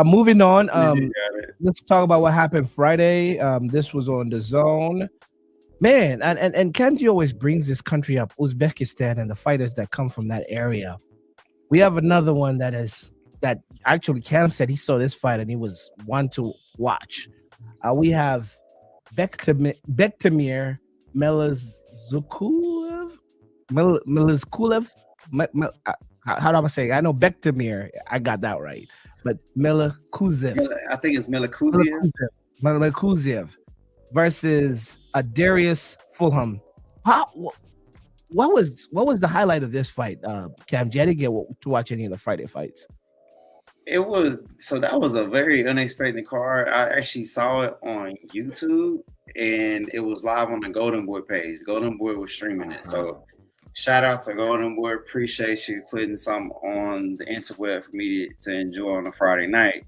Moving on. Let's talk about what happened Friday. This was on the Zone. Man, and Kam Gee always brings this country up, Uzbekistan, and the fighters that come from that area. We have another one that actually Kam said he saw this fight and he was one to watch. We have Bektemir Melazkulev. How do I say it? I know Bektemir. I got that right. But Melakuziev. I think it's Melakuziev. Melakuziev versus Darius Fulham. What was the highlight of this fight, Kam Gee? I didn't get to watch any of the Friday fights. That was a very unexpected card. I actually saw it on YouTube and it was live on the Golden Boy page. Golden Boy was streaming it. So shout out to Golden Boy. Appreciate you putting something on the interweb for me to enjoy on a Friday night.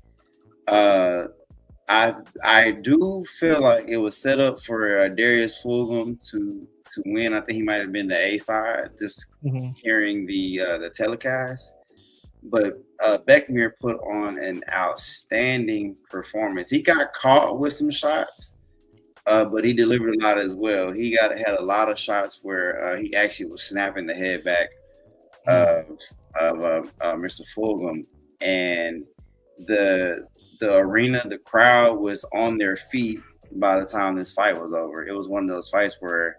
I do feel like it was set up for Darius Fulgham to win. I think he might have been the A side, just hearing the telecast. But Beckmere put on an outstanding performance. He got caught with some shots, but he delivered a lot as well. He had a lot of shots where he actually was snapping the head back of Mr. Fulgham, and the arena, the crowd was on their feet by the time this fight was over. It was one of those fights where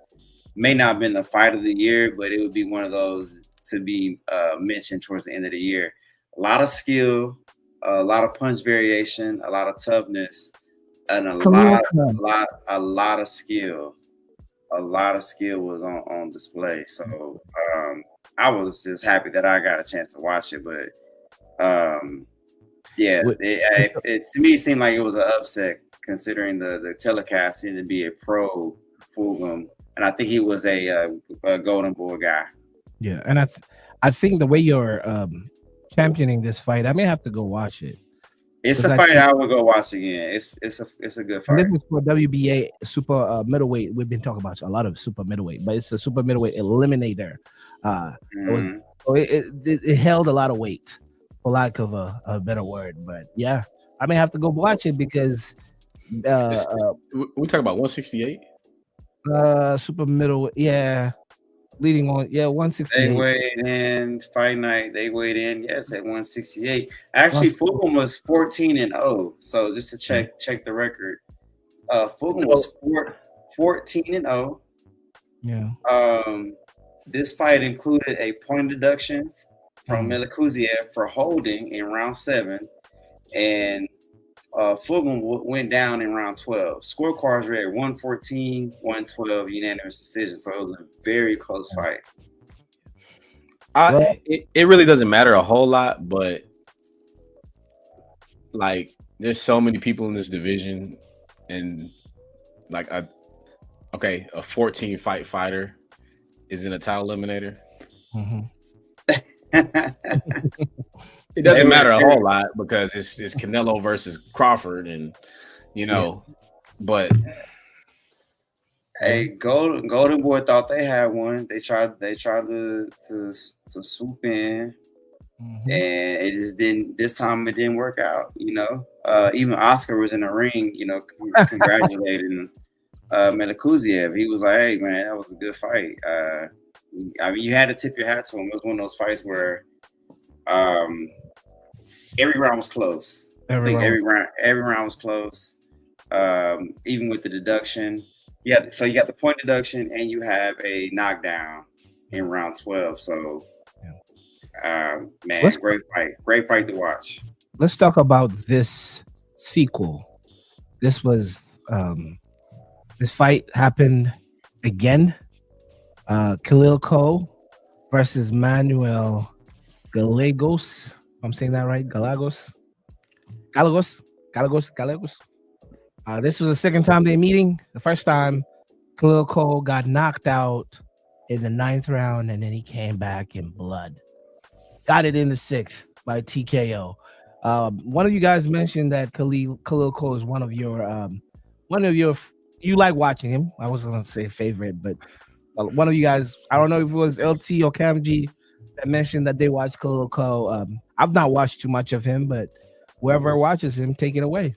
may not have been the fight of the year, but it would be one of those to be mentioned towards the end of the year. A lot of skill, a lot of punch variation, a lot of toughness, and a lot of skill. A lot of skill was on display. So I was just happy that I got a chance to watch it. But yeah, it to me it seemed like it was an upset considering the telecast seemed to be a pro Fulgham, and I think he was a Golden Boy guy. Yeah, and I think the way you're championing this fight, I may have to go watch it. It's a fight I would go watch again. It's a good fight. This is for WBA super middleweight. We've been talking about a lot of super middleweight, but it's a super middleweight eliminator. It held a lot of weight, for lack of a better word. But yeah, I may have to go watch it because we talking about 168. Super middleweight, yeah. Leading on, 168. They weighed in fight night. They weighed in, yes, at 168. Actually, Fulgham was 14-0. So just to check the record, Fulgham was 14-0. Yeah. This fight included a point deduction from Melikuziev for holding in round 7, and Fulgham went down in round 12. Scorecards were at 114, 112 unanimous decision. So it was a very close fight. It really doesn't matter a whole lot, but like there's so many people in this division, and like a 14 fight fighter is in a title eliminator. It doesn't matter a whole lot because it's Canelo versus Crawford, and but hey, Golden Boy thought they had one. They tried to swoop in, and it just didn't. This time it didn't work out. Even Oscar was in the ring. Congratulating Melikuziev. He was like, "Hey man, that was a good fight." I mean, you had to tip your hat to him. It was one of those fights where every round was close. Every round was close. Even with the deduction. Yeah, so you got the point deduction and you have a knockdown in round 12. So man, great fight to watch. Let's talk about this sequel. This was this fight happened again. Khalil Cole versus Manuel Gallegos. I'm saying that right? Gallegos. This was the second time they're meeting. The first time, Khalil Cole got knocked out in the 9th round, and then he came back in blood. Got it in the 6th by TKO. One of you guys mentioned that Khalil Cole is one of your you like watching him. I wasn't gonna say favorite, but one of you guys, I don't know if it was LT or Kam Gee, that mentioned that they watched Khalil Cole. I've not watched too much of him, but whoever watches him, take it away.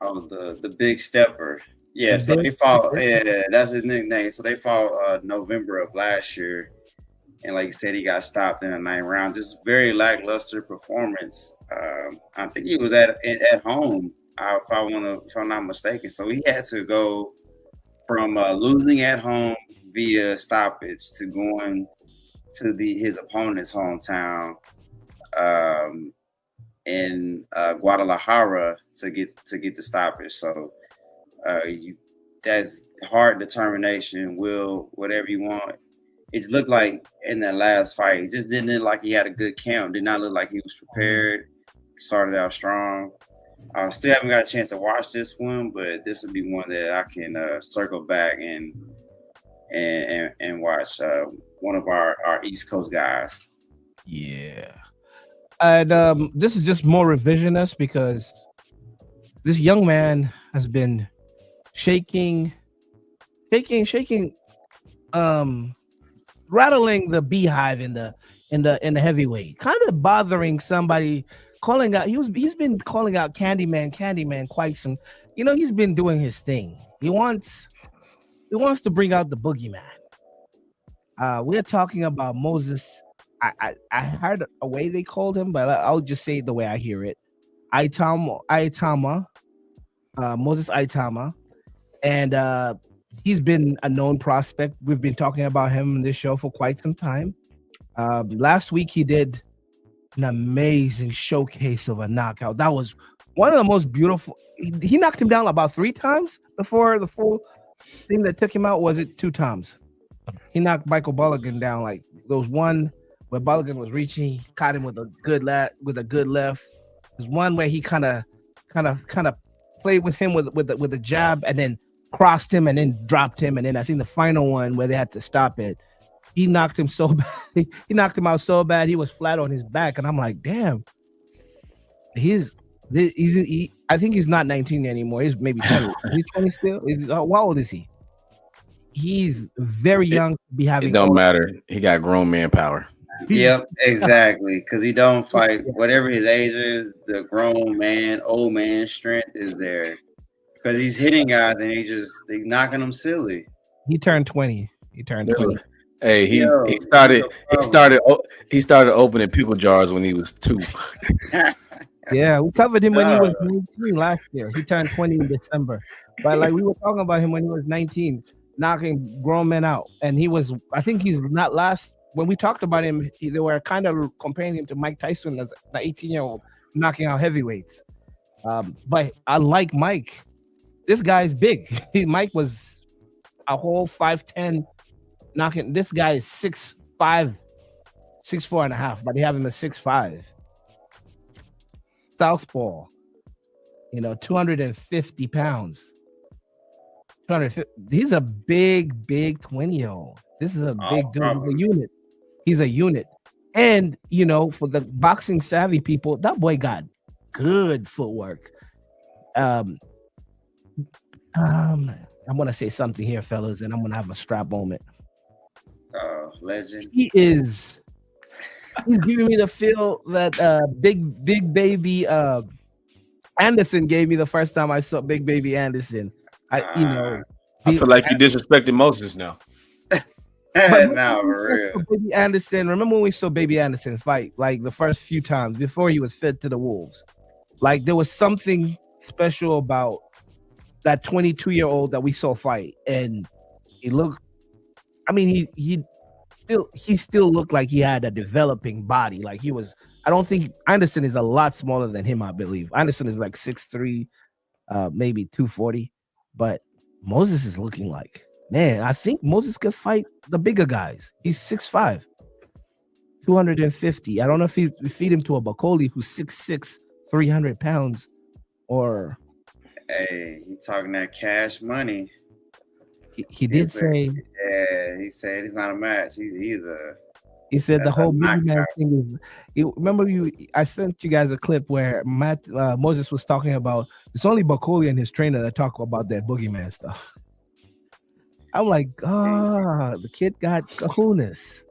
Oh, the big stepper. Yeah, so they fought. Yeah, that's his nickname. So they fought November of last year, and like you said, he got stopped in the 9th round. Just very lackluster performance. I think he was at home, if I'm not mistaken. So he had to go from losing at home via stoppage to going to his opponent's hometown in Guadalajara to get the stoppage. So that's hard determination, whatever you want. It looked like in that last fight, it just didn't look like he had a good count. Did not look like he was prepared. Started out strong. I still haven't got a chance to watch this one, but this will be one that I can circle back and watch. One of our East Coast guys. Yeah. And this is just more revisionist because this young man has been shaking, shaking, um, rattling the beehive in the heavyweight, kind of bothering somebody, calling out. He's been calling out Candyman, quite some. He's been doing his thing. He wants to bring out the boogeyman. We're talking about Moses. I heard a way they called him, but I'll just say it the way I hear it. Itauma, Moses Itauma, and he's been a known prospect. We've been talking about him in this show for quite some time. Last week he did an amazing showcase of a knockout. That was one of the most beautiful. He knocked him down about 3 times before the full thing that took him out. Was it 2 times? He knocked Michael Balogan down. Like there was one where Balogan was reaching, he caught him with a good left. There's one where he kind of played with him with a jab and then crossed him and then dropped him. And then I think the final one where they had to stop it, he knocked him so bad. He knocked him out so bad he was flat on his back. And I'm like, damn, I think he's not 19 anymore. He's maybe 20. He's 20 still. How old is he? He's very young to be having. It don't matter. He got grown man power. Yep, exactly. Because he don't fight. Whatever his age is, the grown man, old man strength is there. Because he's hitting guys and he's knocking them silly. He turned 20. Hey, he started opening pickle jars when he was 2. Yeah, we covered him when he was 19 last year. He turned 20 in December. But like we were talking about him when he was 19, knocking grown men out. And I think he's not last. When we talked about him, they were kind of comparing him to Mike Tyson as the 18-year-old knocking out heavyweights. But unlike Mike, this guy's big. Mike was a whole 5'10", knocking. This guy is 6'5", 6'4" and a half, but they have him at 6'5". Southpaw, 250 pounds. 250. He's a big 20-year-old. This is a big dude. He's a unit. He's a unit. And, for the boxing savvy people, that boy got good footwork. I'm going to say something here, fellas, and I'm going to have a strap moment. Legend. He's giving me the feel that Big Baby Anderson gave me the first time I saw Big Baby Anderson. I feel like you disrespected Moses now. Now, for real. Baby Anderson. Remember when we saw Baby Anderson fight, like the first few times before he was fed to the wolves? Like there was something special about that 22-year-old that we saw fight, and he looked. I mean, he still looked like he had a developing body. Like he was. I don't think Anderson is a lot smaller than him. I believe Anderson is like 6'3", maybe 240, but Moses is looking like. Man, I think Moses could fight the bigger guys. He's 6'5", 250. I don't know if you feed him to a Bakoli who's 6'6", 300 pounds, or. Hey, he talking that cash money. He did say. Yeah, he said he's not a match. He said the whole boogeyman thing is. Remember I sent you guys a clip where Moses was talking about. It's only Bakoli and his trainer that talk about that boogeyman stuff. I'm like, the kid got kahunas.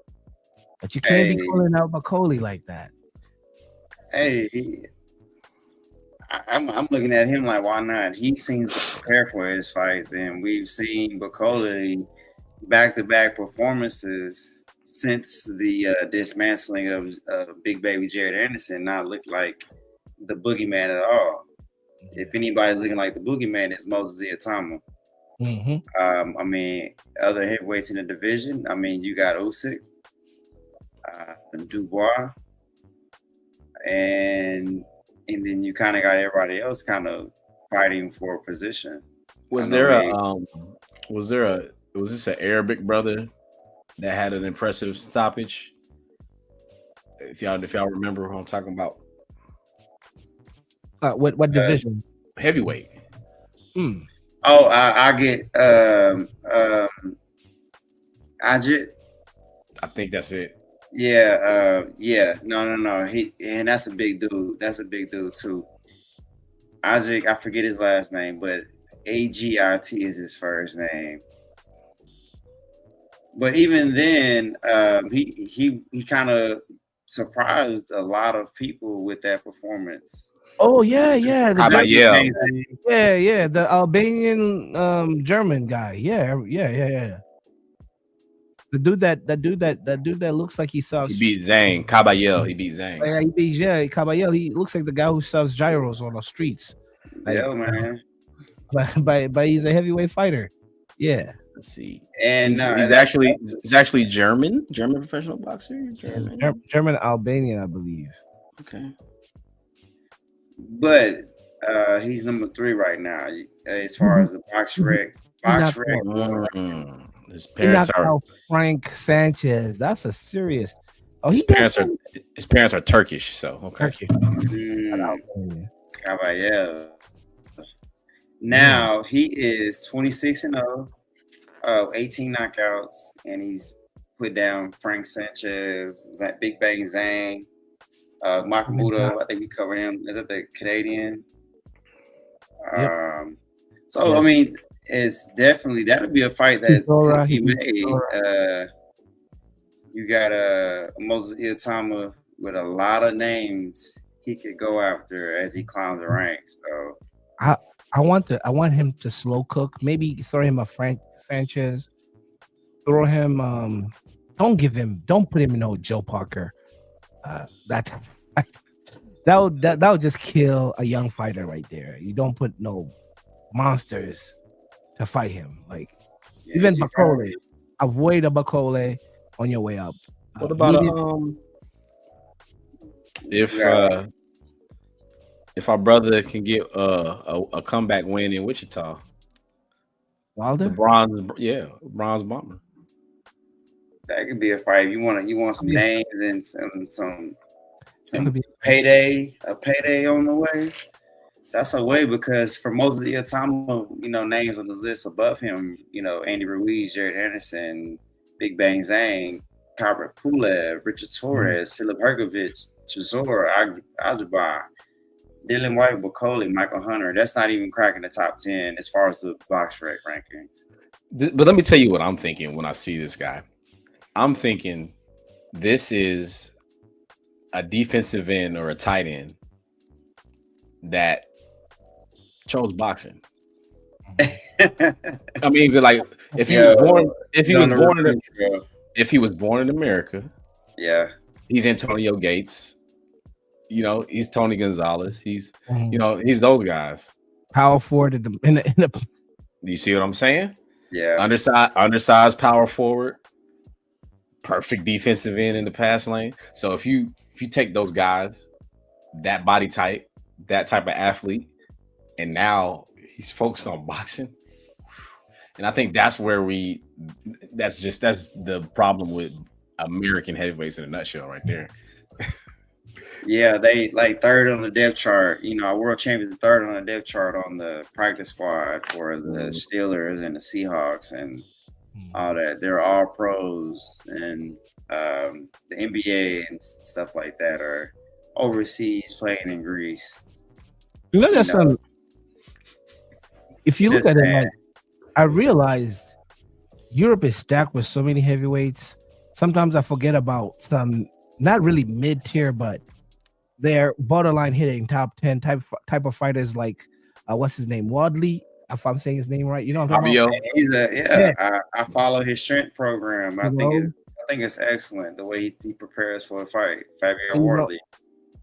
But you can't be calling out Bakoli like that. Hey, I'm looking at him like, why not? He seems to prepare for his fights, and we've seen Bakoli back-to-back performances since the dismantling of Big Baby Jared Anderson not look like the boogeyman at all. If anybody's looking like the boogeyman, it's Moses Itauma. Mm-hmm. I mean, other heavyweights in the division. I mean, you got Usyk, Dubois, and then you kind of got everybody else kind of fighting for a position. Was this an Arabic brother that had an impressive stoppage? If y'all remember who I'm talking about. What division? Heavyweight. Oh, I get Ajit. I think that's it. Yeah. No. And that's a big dude. That's a big dude too. Ajik, I forget his last name, but Agit is his first name. But even then, he kind of surprised a lot of people with that performance. Oh yeah, yeah. How about yeah? Yeah, yeah. The Albanian German guy. Yeah, yeah, yeah, yeah. The dude that looks like he sells. He beat Zane. Caballel. He beat Zane. Yeah, he beat Caballel. He looks like the guy who sells gyros on the streets. Like, Yeah, man. But he's a heavyweight fighter. Yeah. Let's see. And he's actually German professional boxer. German Albanian, I believe. Okay. But he's number 3 right now as far as the box rec. His parents are Frank Sanchez. That's a serious. Oh, his parents are Turkish, so okay. Caballel. Now he is 26-0, 18 knockouts, and he's put down Frank Sanchez, Big Bang Zhang, Makamuda. I think we covered him. Is that the Canadian? Yep. So I mean, it's definitely that would be a fight that he made. You got Moses Itauma with a lot of names he could go after as he climbs the ranks. So I want him to slow cook. Maybe throw him a Frank Sanchez. Throw him. Don't put him in no Joe Parker. That would just kill a young fighter right there. You don't put no monsters to fight him. Like even Bakole. Avoid a Bakole on your way up. What about if our brother can get a comeback win in Wichita? Wilder? The bronze bomber. That could be a fight. You want some names and some payday on the way. That's a way because for most of the time, names on the list above him, Andy Ruiz, Jared Anderson, Big Bang Zhang, Robert Pulev, Richard Torres, Philip Hergovich, Chisora, Ajibai, Dylan White, Bakole, Michael Hunter. That's not even cracking the top 10 as far as the box rec rankings. But let me tell you what I'm thinking when I see this guy. I'm thinking this is a defensive end or a tight end that chose boxing. I mean, like if he was born in America, yeah, he's Antonio Gates. He's Tony Gonzalez. He's he's those guys. Power forward in the. You see what I'm saying? Yeah. Undersized power forward. Perfect defensive end in the pass lane. So if you take those guys, that body type, that type of athlete, and now he's focused on boxing. And I think that's that's the problem with American heavyweights in a nutshell right there. Yeah, they like third on the depth chart. Our world champions are third on the depth chart on the practice squad for the Steelers and the Seahawks and all that. They're all pros, and the NBA and stuff like that are overseas playing in Greece. That's if you look at it, I realized Europe is stacked with so many heavyweights. Sometimes I forget about some not really mid-tier, but they're borderline hitting top 10 type of fighters like what's his name? Wadley, if I'm saying his name right. You know what I'm talking about? He's I follow his strength program. I think it's excellent the way he prepares for a fight. Fabio Wadley.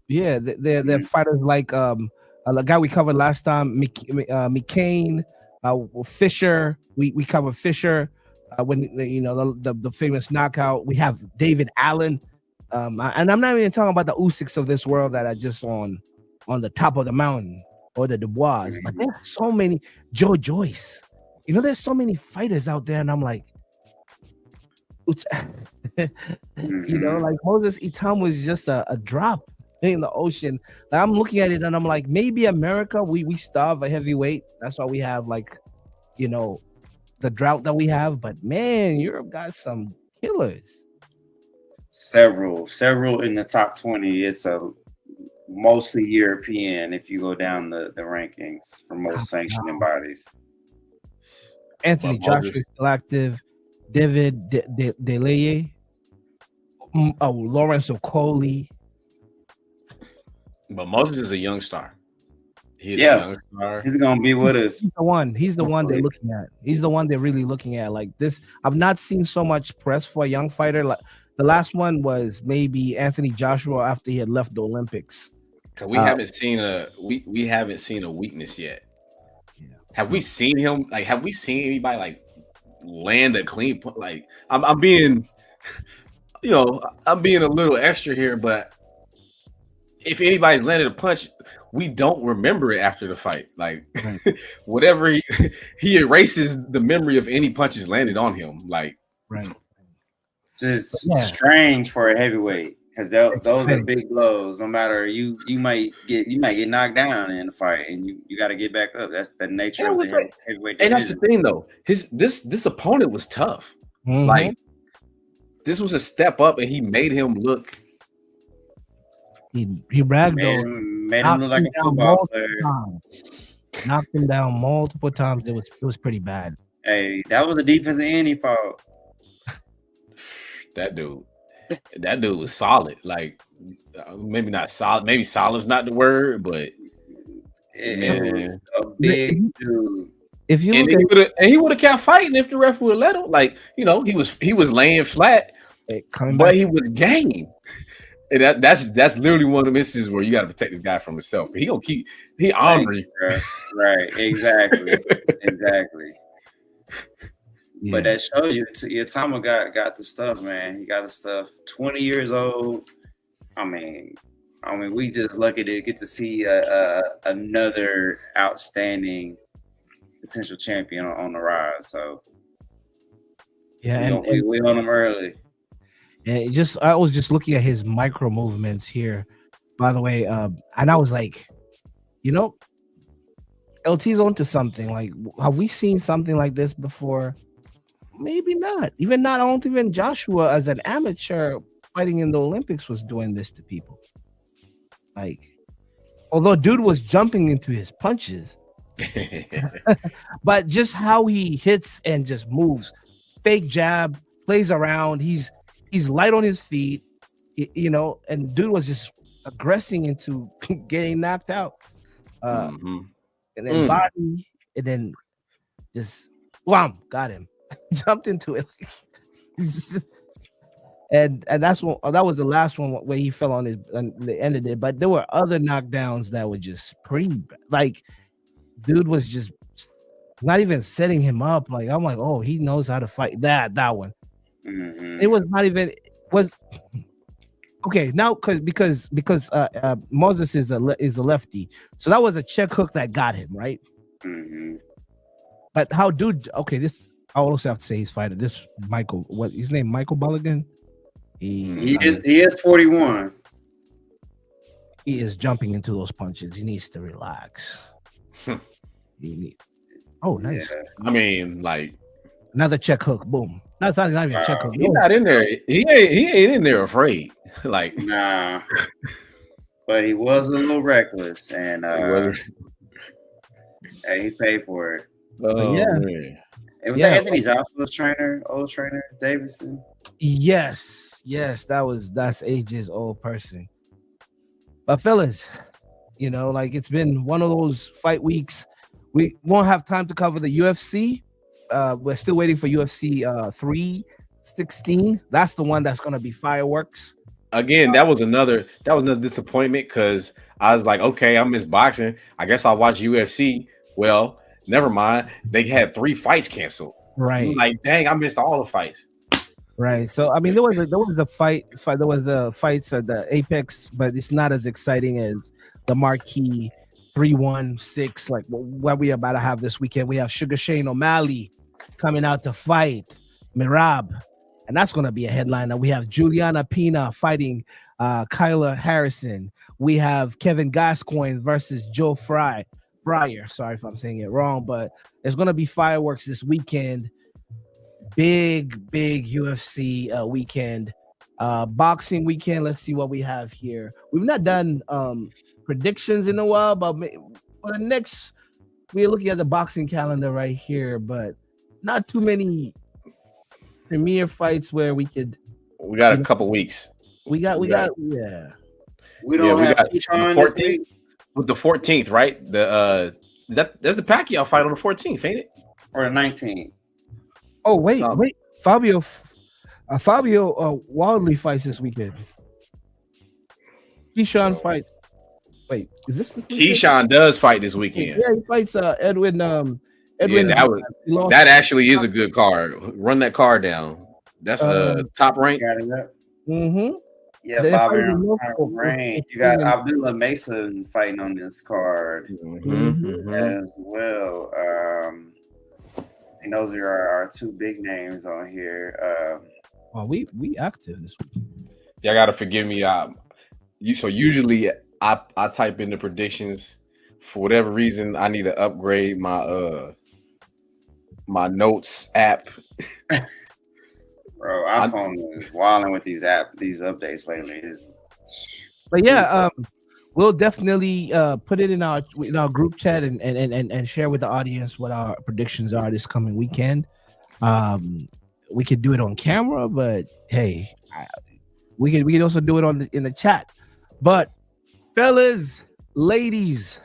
Yeah, they're fighters like the guy we covered last time, McCain, Fisher. We covered Fisher when the famous knockout. We have David Allen. And I'm not even talking about the Usyks of this world that are just on the top of the mountain or the Dubois, but there's so many. Joe Joyce, there's so many fighters out there, and I'm like, like Moses Itauma was just a drop in the ocean. Like, I'm looking at it and I'm like, maybe America, we starve a heavyweight. That's why we have the drought that we have. But man, Europe got some killers. Several in the top 20. It's mostly European if you go down the rankings for most sanctioning bodies. Anthony Joshua is still active. David Deleye. Lawrence Okoli. But Moses is a young star. He's a young star. He's gonna be with us. He's the one. He's the one they're looking at. He's the one they're really looking at. Like this, I've not seen so much press for a young fighter. Like the last one was maybe Anthony Joshua after he had left the Olympics. Cause we haven't seen a weakness yet. Yeah. Have we seen him? Like, have we seen anybody like land a clean point? Like, I'm being, I'm being a little extra here, but if anybody's landed a punch, we don't remember it after the fight. Like, right. Whatever he erases the memory of any punches landed on him. Like, right. Just strange for a heavyweight because those are big blows. No matter you might get knocked down in the fight, and you got to get back up. That's the nature of the heavyweight. And that's the thing, though. This opponent was tough. Mm-hmm. Like, this was a step up, and he made him look. He ragdolled. Made him look like a football player. Knocked him down multiple times. It was pretty bad. Hey, that was a defensive end he fought. That dude was solid. Like, maybe not solid. Maybe solid's not the word, but man, a big dude. If you he would have kept fighting if the ref would have let him. Like, he was laying flat, but he was game. And that's literally one of the misses where you got to protect this guy from himself. He ornery. Right. Exactly. Yeah. But that shows you, Itauma got the stuff, man. He got the stuff. 20 years old. I mean, we just lucky to get to see another outstanding potential champion on the rise. So, yeah, we on him early. Yeah, I was just looking at his micro movements here, by the way, and I was like, LT's onto something. Like, have we seen something like this before? Maybe not. I don't even Joshua as an amateur fighting in the Olympics was doing this to people. Like, although dude was jumping into his punches, but just how he hits and just moves, fake jab, plays around. He's light on his feet, and dude was just aggressing into getting knocked out. And then body, and then just wham, got him. Jumped into it. And that was the last one where he fell on the end of it. But there were other knockdowns that were just pretty bad. Like, dude was just not even setting him up. Like, I'm like, oh, he knows how to fight. That one. Mm-hmm. It was not even okay now because Moses is a lefty, so that was a check hook that got him right. Mm-hmm. But how dude? Okay, this I also have to say his fighter. This Michael, what his name? Michael Balogan. He is 41. He is jumping into those punches. He needs to relax. Oh, nice. Yeah. I mean, like another check hook. Boom. That's not even a check hook. He's not in there. He ain't in there afraid. Like, nah. But he was a little reckless, and he paid for it. Oh, yeah. Man. It was Anthony Joshua's old trainer, Davidson. Yes, that's AJ's old person. But fellas, it's been one of those fight weeks. We won't have time to cover the UFC. We're still waiting for UFC 316. That's the one that's gonna be fireworks. Again, that was another disappointment because I was like, okay, I miss boxing. I guess I'll watch UFC. Well, never mind. They had 3 fights canceled. Right. I'm like, dang, I missed all the fights. Right. So I mean, there was a fights at the Apex, but it's not as exciting as the marquee 316, like what we about to have this weekend. We have Sugar Shane O'Malley coming out to fight Mirab, and that's going to be a headliner. We have Juliana Pena fighting Kyla Harrison. We have Kevin Gascoigne versus Joe Fryer. Sorry if I'm saying it wrong, but there's going to be fireworks this weekend. Big UFC weekend. Boxing weekend. Let's see what we have here. We've not done predictions in a while, but for the next, we're looking at the boxing calendar right here, but not too many premier fights where we could. We got a couple weeks. We got. We Yeah. don't have got Keyshawn the this 14th week with the 14th, right? There's the Pacquiao fight on the 14th, ain't it? or the 19th. Oh wait. Fabio Wildly fights this weekend. Keyshawn fights. Wait, is this the Keyshawn does fight this weekend. Yeah, he fights Edwin. Yeah, that actually is a good card. Run that card down. That's top rank. Got it up. Mm-hmm. Yeah, They're Bobby fighting Arm's multiple- range. You got Abdullah Mason fighting on this card as well. And those are our two big names on here. Well, we active this week. Y'all gotta forgive me. So usually I type in the predictions. For whatever reason, I need to upgrade my my notes app. Bro, iPhone is wilding with these updates lately. But yeah, we'll definitely put it in our group chat and share with the audience what our predictions are this coming weekend. We could do it on camera, but hey, we could also do it in the chat. But fellas, ladies,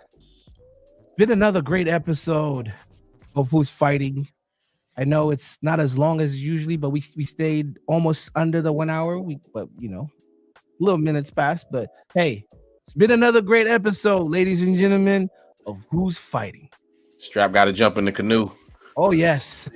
been another great episode of Who's Fighting. I know it's not as long as usually, but we stayed almost under the 1 hour. But little minutes passed. But hey, it's been another great episode, ladies and gentlemen, of Who's Fighting. Strap got to jump in the canoe. Oh yes.